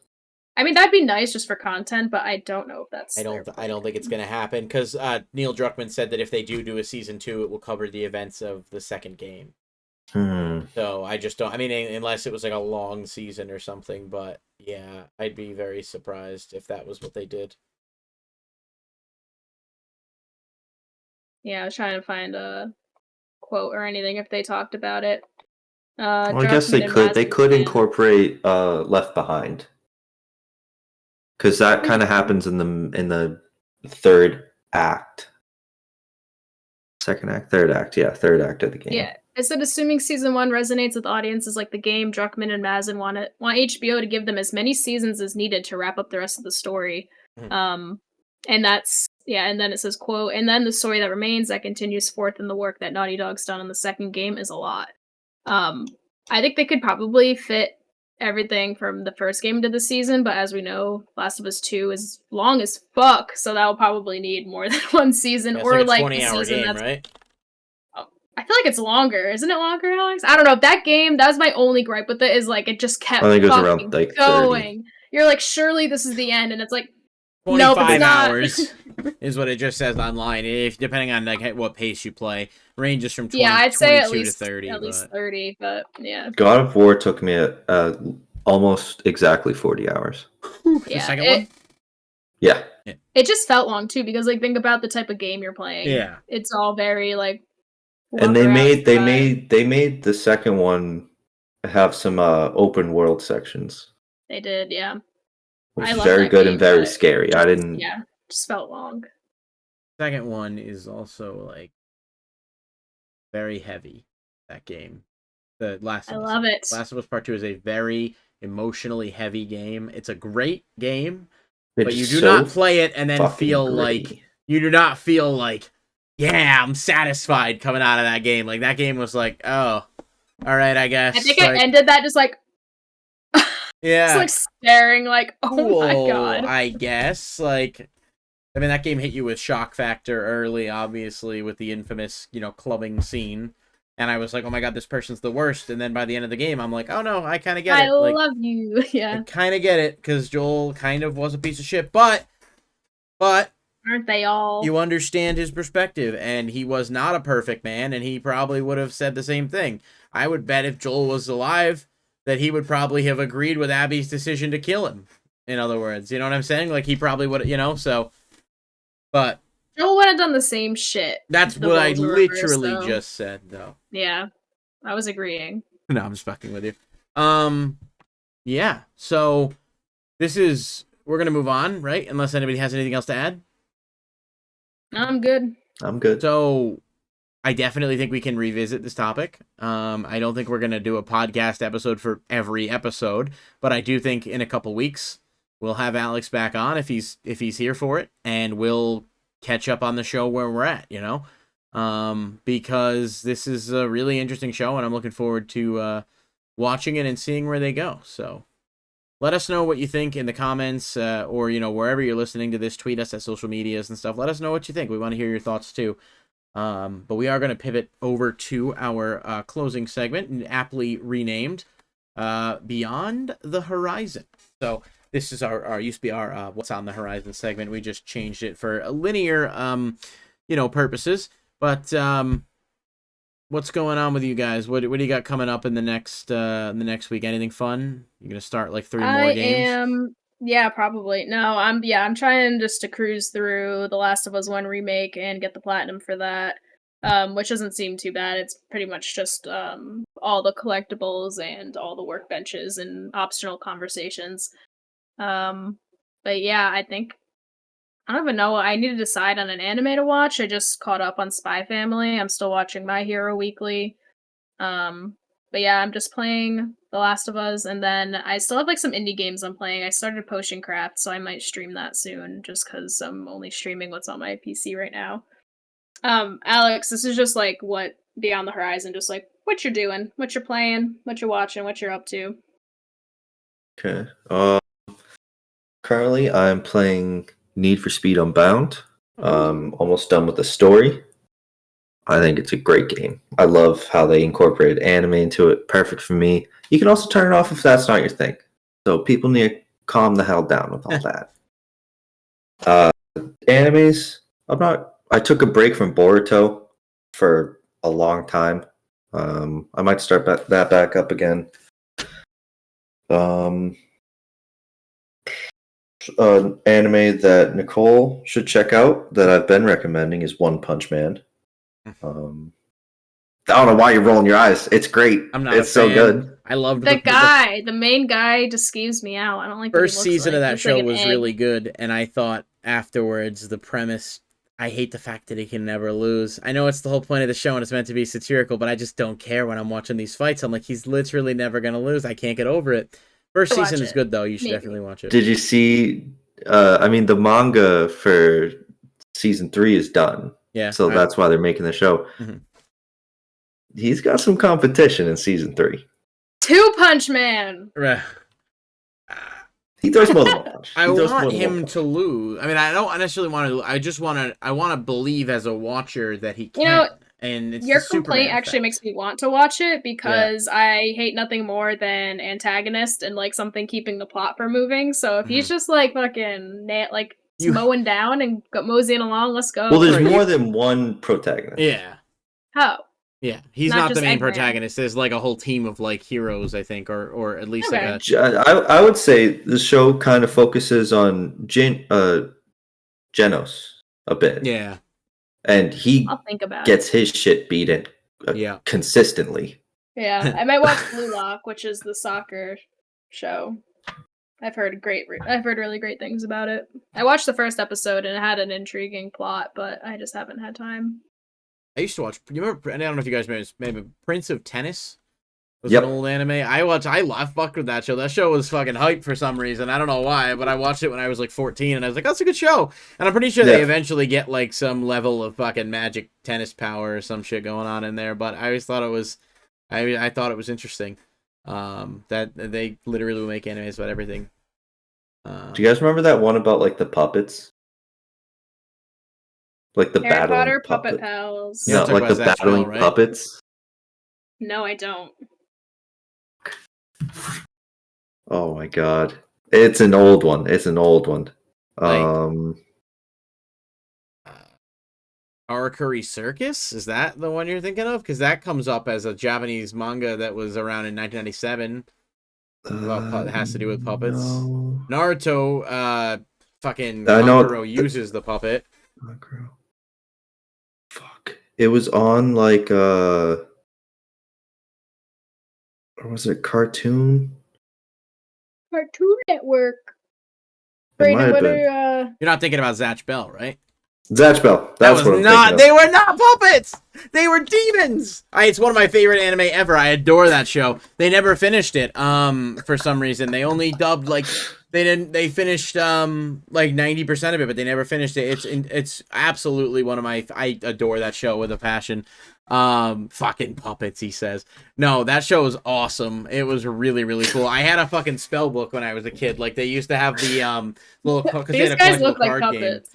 I mean, that'd be nice just for content, but I don't know if that's. I don't think it's gonna happen because Neil Druckmann said that if they do a season 2, it will cover the events of the second game. So I just don't. I mean, unless it was like a long season or something, but yeah, I'd be very surprised if that was what they did. Yeah, I was trying to find a quote or anything if they talked about it. Well, I guess they could. They could incorporate Left Behind. Because that kind of happens in the third act. Second act, third act. Yeah, third act of the game. Yeah. I said, assuming season 1 resonates with audiences like the game, Druckmann and Mazin want HBO to give them as many seasons as needed to wrap up the rest of the story. And that's, and then it says, quote, and then the story that remains that continues forth in the work that Naughty Dog's done in the second game is a lot. I think they could probably fit everything from the first game to the season, but as we know, Last of Us 2 is long as fuck, so that will probably need more than one season, or like a 20-hour game, right? I feel like it's longer. Isn't it longer, Alex? I don't know. That game, that was my only gripe with it, is like it just kept I think it was around like going. 30. You're like, surely this is the end, and it's like 25 nope, it's not. hours is what it just says online. If depending on like what pace you play, ranges from 20, I'd say at least to 30. At least 30, but yeah. God of War took me almost exactly 40 hours. The second one? Yeah. It just felt long too, because like think about the type of game you're playing. Yeah. It's all very like. And they made the second one have some open world sections. They did, yeah. Which is very good and very scary. I didn't. Yeah, just felt long. Second one is also like very heavy. That game, the Last of Us. I love it. Last of Us Part 2 is a very emotionally heavy game. It's a great game, but you do not play it and then feel like you do not feel like, yeah, I'm satisfied coming out of that game. Like that game was like, oh, all right, I guess. I think I ended that just like. Just Yeah. like staring, like, oh Cool, my god. I guess. Like, I mean, that game hit you with shock factor early, obviously, with the infamous, clubbing scene. And I was like, oh my god, this person's the worst. And then by the end of the game, I'm like, oh no, I kind of get I it. Like, love you. I Yeah. kind of get it, because Joel kind of was a piece of shit. But Aren't they all? you understand his perspective, and he was not a perfect man, and he probably would have said the same thing. I would bet if Joel was alive, that he would probably have agreed with Abby's decision to kill him. In other words, you know what I'm saying? Like, he probably would, so... But... Joel would have done the same shit. That's what I literally just said, though. Yeah. I was agreeing. No, I'm just fucking with you. Yeah, so... We're gonna move on, right? Unless anybody has anything else to add? No, I'm good. I'm good. So, I definitely think we can revisit this topic. I don't think we're going to do a podcast episode for every episode, but I do think in a couple weeks we'll have Alex back on if he's here for it, and we'll catch up on the show where we're at, because this is a really interesting show, and I'm looking forward to watching it and seeing where they go. So, let us know what you think in the comments, or, wherever you're listening to this. Tweet us at social medias and stuff. Let us know what you think. We want to hear your thoughts, too. But we are going to pivot over to our closing segment, aptly renamed Beyond the Horizon. So this is our used to be our What's on the Horizon segment. We just changed it for linear, purposes. But what's going on with you guys? What do you got coming up in the next week? Anything fun? You're gonna start like 3 more games? Yeah, probably. No, I'm trying just to cruise through The Last of Us 1 remake and get the platinum for that. Which doesn't seem too bad. It's pretty much just all the collectibles and all the workbenches and optional conversations. But yeah, I don't even know. I need to decide on an anime to watch. I just caught up on Spy Family. I'm still watching My Hero Weekly. But yeah, I'm just playing The Last of Us, and then I still have like some indie games I'm playing. I started Potion Craft, so I might stream that soon, just because I'm only streaming what's on my PC right now. Alex, this is just like what Beyond the Horizon, just like what you're doing, what you're playing, what you're watching, what you're up to. Okay. Currently, I'm playing Need for Speed Unbound. Almost done with the story. I think it's a great game. I love how they incorporated anime into it. Perfect for me. You can also turn it off if that's not your thing. So people need to calm the hell down with all that. Animes, I took a break from Boruto for a long time. I might start that back up again. An anime that Nicole should check out that I've been recommending is One Punch Man. I don't know why you're rolling your eyes. It's great. It's so good. I loved the main guy just skews me out. I don't like first season of that show was really good, and I thought afterwards the premise. I hate the fact that he can never lose. I know it's the whole point of the show and it's meant to be satirical, but I just don't care when I'm watching these fights. I'm like, he's literally never gonna lose. I can't get over it. First season is good though. You should definitely watch it. Did you see? The manga for season 3 is done. Yeah. So that's why they're making the show. Mm-hmm. He's got some competition in season 3. Two Punch Man. He throws more than one punch. I want him to lose. I mean, I don't necessarily want to. I want to believe as a watcher that he can. And it's your complaint actually makes me want to watch it because I hate nothing more than antagonist and like something keeping the plot from moving. So if he's just like fucking mowing down and moseying along, let's go. Well, there's more than one protagonist. Yeah. How? Yeah, he's not the main protagonist. There's like a whole team of like heroes, I think, or at least like a. I would say the show kind of focuses on Genos a bit. Yeah. And he gets his shit beaten consistently. Yeah, I might watch Blue Lock, which is the soccer show. I've heard really great things about it. I watched the first episode and it had an intriguing plot, but I just haven't had time. I used to watch. You remember? I don't know if you guys remember. Maybe Prince of Tennis was an old anime. I fucked with that show. That show was fucking hype for some reason. I don't know why, but I watched it when I was like 14, and I was like, "That's a good show." And I'm pretty sure they eventually get like some level of fucking magic tennis power or some shit going on in there. But I always thought it was, I thought it was interesting. That they literally will make animes about everything. Do you guys remember that one about like the puppets? Like the Harry battling Potter Puppet puppet. Pals. Yeah, No, talk like about the Zatch battling Bell, right? puppets. No, I don't. Oh my god. It's an old one. It's an old one. Like- Arakuri Circus? Is that the one you're thinking of? Because that comes up as a Japanese manga that was around in 1997. It has to do with puppets. No. Naruto, fucking I know Kankuro uses the puppet. Fuck. It was on like or was it Cartoon? Cartoon Network. It might Brandon, have what been. are You're not thinking about Zatch Bell, right? Zatch Bell. That That's was what I'm not. thinking They were not puppets. They were demons. It's one of my favorite anime ever. I adore that show. They never finished it. For some reason, they only dubbed like they didn't. They finished like 90% of it, but they never finished it. It's absolutely one of my. I adore that show with a passion. Fucking puppets, he says. No, that show was awesome. It was really, really cool. I had a fucking spell book when I was a kid. Like they used to have the little. Cause they these had a guys collectible look like card puppets?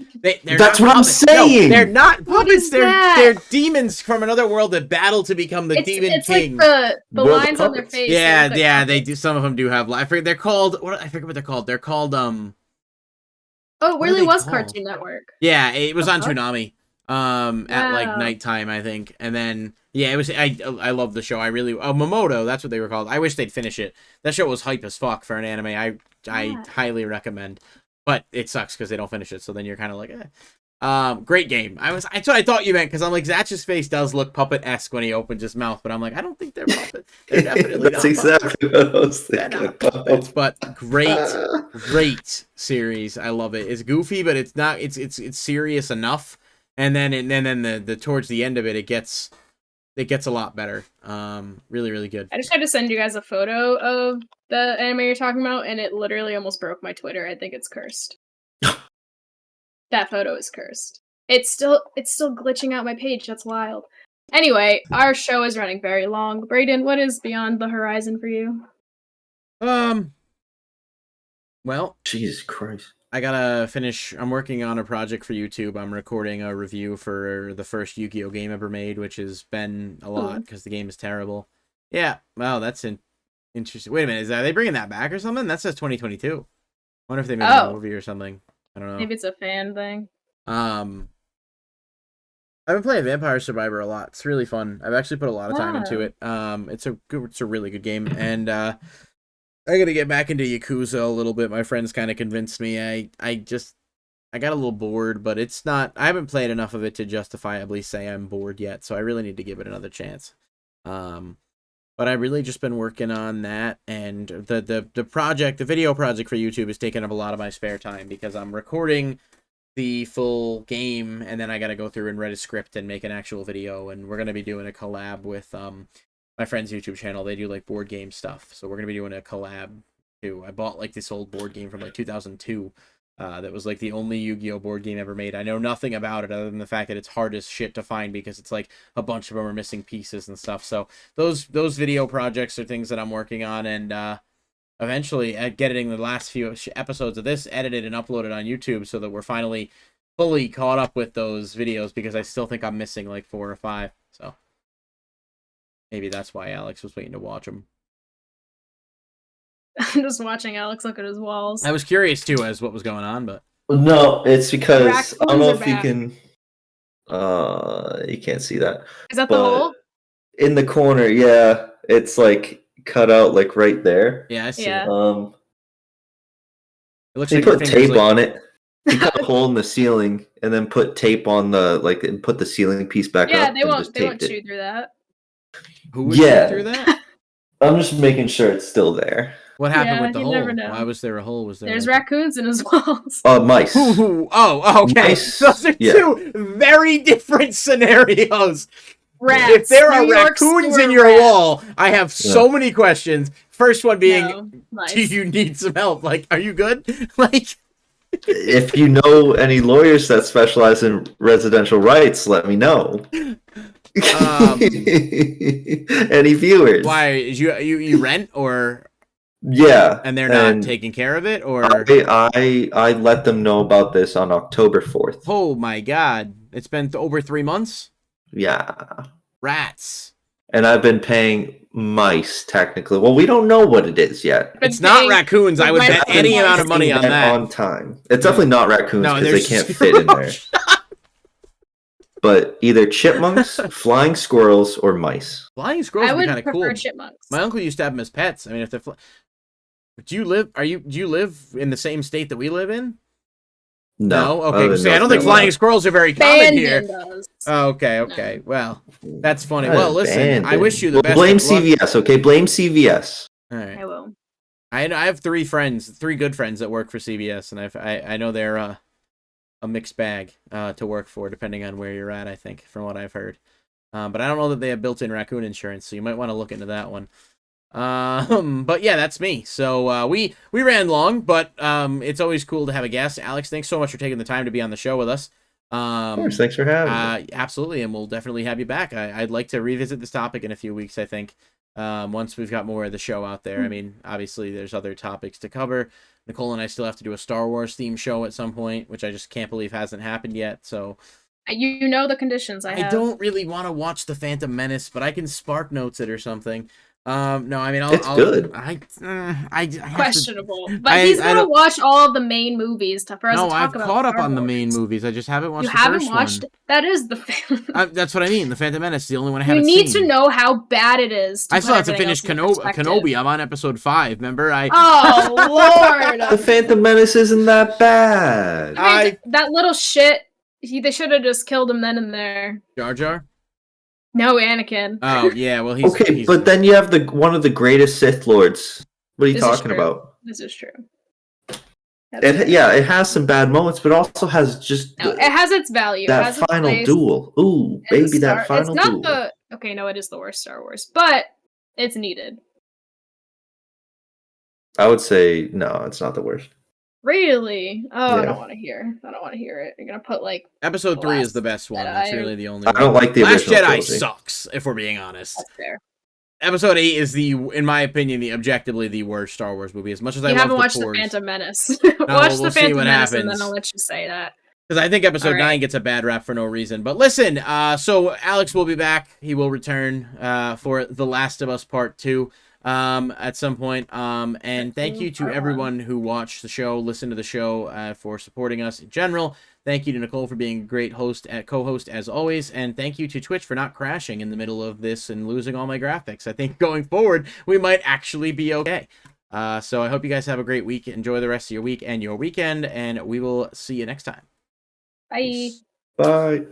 They're That's not what I'm puppets. saying! No, they're not What puppets. is that? They're demons from another world that battle to become the demon It's king. like the World of lines on their Puppets. face. Yeah, they look like they puppets. do. Some of them do have. I forget. They're called. I forget what they're called. They're called. Oh, it what are really they was called? Cartoon Network. Yeah, it was on Uh-huh. Toonami. At like Wow. nighttime, I think, and then yeah, it was. I love the show. I really. Momoto. That's what they were called. I wish they'd finish it. That show was hype as fuck for an anime. I Yeah. highly recommend. But it sucks because they don't finish it. So then you're kind of like, eh. Great game. That's what I thought you meant because I'm like Zatch's face does look puppet-esque when he opens his mouth, but I'm like, I don't think they're puppets. They're definitely That's not exactly what I was They're thinking. not puppets, but great series. I love it. It's goofy, but it's not. It's serious enough. And then the towards the end of it, it gets a lot better. Really, really good. I just tried to send you guys a photo of the anime you're talking about, and it literally almost broke my Twitter. I think it's cursed. That photo is cursed. It's still glitching out my page. That's wild. Anyway, our show is running very long. Brayden, what is beyond the horizon for you? Well, Jesus Christ. I gotta finish. I'm working on a project for YouTube. I'm recording a review for the first YuGiOh game ever made, which has been a lot because the game is terrible. Yeah, well, that's interesting. Wait a minute, are they bringing that back or something? That says 2022. I wonder if they made a movie or something. I don't know. Maybe it's a fan thing. I've been playing Vampire Survivor a lot. It's really fun. I've actually put a lot of time into it. It's a really good game, and I gotta get back into Yakuza a little bit. My friends kind of convinced me. I got a little bored, but it's not. I haven't played enough of it to justifiably say I'm bored yet, so I really need to give it another chance. But I've really just been working on that, and the project, the video project for YouTube is taking up a lot of my spare time because I'm recording the full game, and then I gotta go through and write a script and make an actual video, and we're gonna be doing a collab with my friend's YouTube channel. They do like board game stuff, so we're gonna be doing a collab too. I bought like this old board game from like 2002. That was like the only Yu-Gi-Oh board game ever made. I know nothing about it other than the fact that it's hard as shit to find because it's like a bunch of them are missing pieces and stuff. So those video projects are things that I'm working on, and eventually at getting the last few episodes of this edited and uploaded on YouTube so that we're finally fully caught up with those videos because I still think I'm missing like 4 or 5. So maybe that's why Alex was waiting to watch them. I'm just watching Alex look at his walls. I was curious too as what was going on, but No, it's because I don't know Raccoons if are you back. can. You can't see that. Is that the But hole? in the corner, yeah, it's like cut out like right there. yeah, I see. Yeah. It looks They like your put fingers, tape like, on it. He cut a hole in the ceiling and then put tape on the and put the ceiling piece back Yeah, up. they and won't just chew taped it. through that. Who would Yeah. shoot through that? I'm just making sure it's still there. What happened Yeah, with the you hole? never know. Why was there a hole? Was there? There's raccoons in his walls. Mice. Oh, okay. Mice, Those are yeah. two very different scenarios. Rats. If there are New York raccoons sewer in your rats. wall, I have so many questions. First one being, No, nice. do you need some help? Like, are you good? Like, If you know any lawyers that specialize in residential rights, let me know. Any viewers? Why you rent or? Yeah, And they're not taking care of it, or I let them know about this on October 4th. Oh my god, it's been over 3 months. Yeah, rats. And I've been paying mice technically. Well, we don't know what it is yet. It's not raccoons. I would bet any amount of money on that. On time. It's definitely not raccoons because they can't zero fit in there. But either chipmunks, flying squirrels, or mice. Flying squirrels would be kind of cool. Chipmunks. My uncle used to have them as pets. I mean, if they're do you live in the same state that we live in? No. Okay. See, I don't think flying squirrels are very common here. Oh, okay. No. Well, that's funny. Well, listen, I wish you the best. Blame CVS, okay? Blame CVS. All right. I will. I have three good friends that work for CVS, and I know they're a mixed bag to work for, depending on where you're at. I think, from what I've heard, but I don't know that they have built-in raccoon insurance, so you might want to look into that one. But yeah, that's me. So we ran long, but it's always cool to have a guest. Alex, thanks so much for taking the time to be on the show with us. Of course, thanks for having me. Absolutely, and we'll definitely have you back. I'd like to revisit this topic in a few weeks, I think, once we've got more of the show out there. I mean, obviously, there's other topics to cover. Nicole and I still have to do a Star Wars theme show at some point, which I just can't believe hasn't happened yet. So you know the conditions I have. I don't really want to watch The Phantom Menace, but I can Spark Notes it or something. No, I mean, it's good. I questionable, but he's gonna watch all of the main movies for us to talk about. I've caught up on the main movies. I just haven't watched. You haven't watched? That is the. That's what I mean. The Phantom Menace, the only one I haven't seen. You need to know how bad it is. I still have to finish Kenobi. I'm on episode 5. Remember, Oh Lord! The Phantom Menace isn't that bad. That little shit. They should have just killed him then and there. Jar Jar. No, Anakin. Oh yeah, well he's okay, but then you have one of the greatest Sith Lords. What are you talking about? This is true. It has some bad moments, but also has just it has its value. That final duel. Ooh, baby, that final duel. It's not no, it is the worst Star Wars, but it's needed. I would say no, it's not the worst. Really? Oh, yeah. I don't want to hear it. You're gonna put episode 3 is the best one. That's really the only one. I don't like the Last original Jedi trilogy. Sucks, if we're being honest. That's fair. Episode 8 is in my opinion, objectively the worst Star Wars movie. As much as I love the watched Force. The Phantom Menace. Watch the Phantom Menace, and then I'll let you say that. Because I think episode 9 gets a bad rap for no reason. But listen, so Alex will be back. He will return for The Last of Us Part 2. At some point. And thank you to everyone who watched the show, listened to the show, for supporting us in general. Thank you to Nicole for being a great co-host as always, and thank you to Twitch for not crashing in the middle of this and losing all my graphics. I think going forward, we might actually be okay. So I hope you guys have a great week. Enjoy the rest of your week and your weekend, and we will see you next time. Bye. Bye.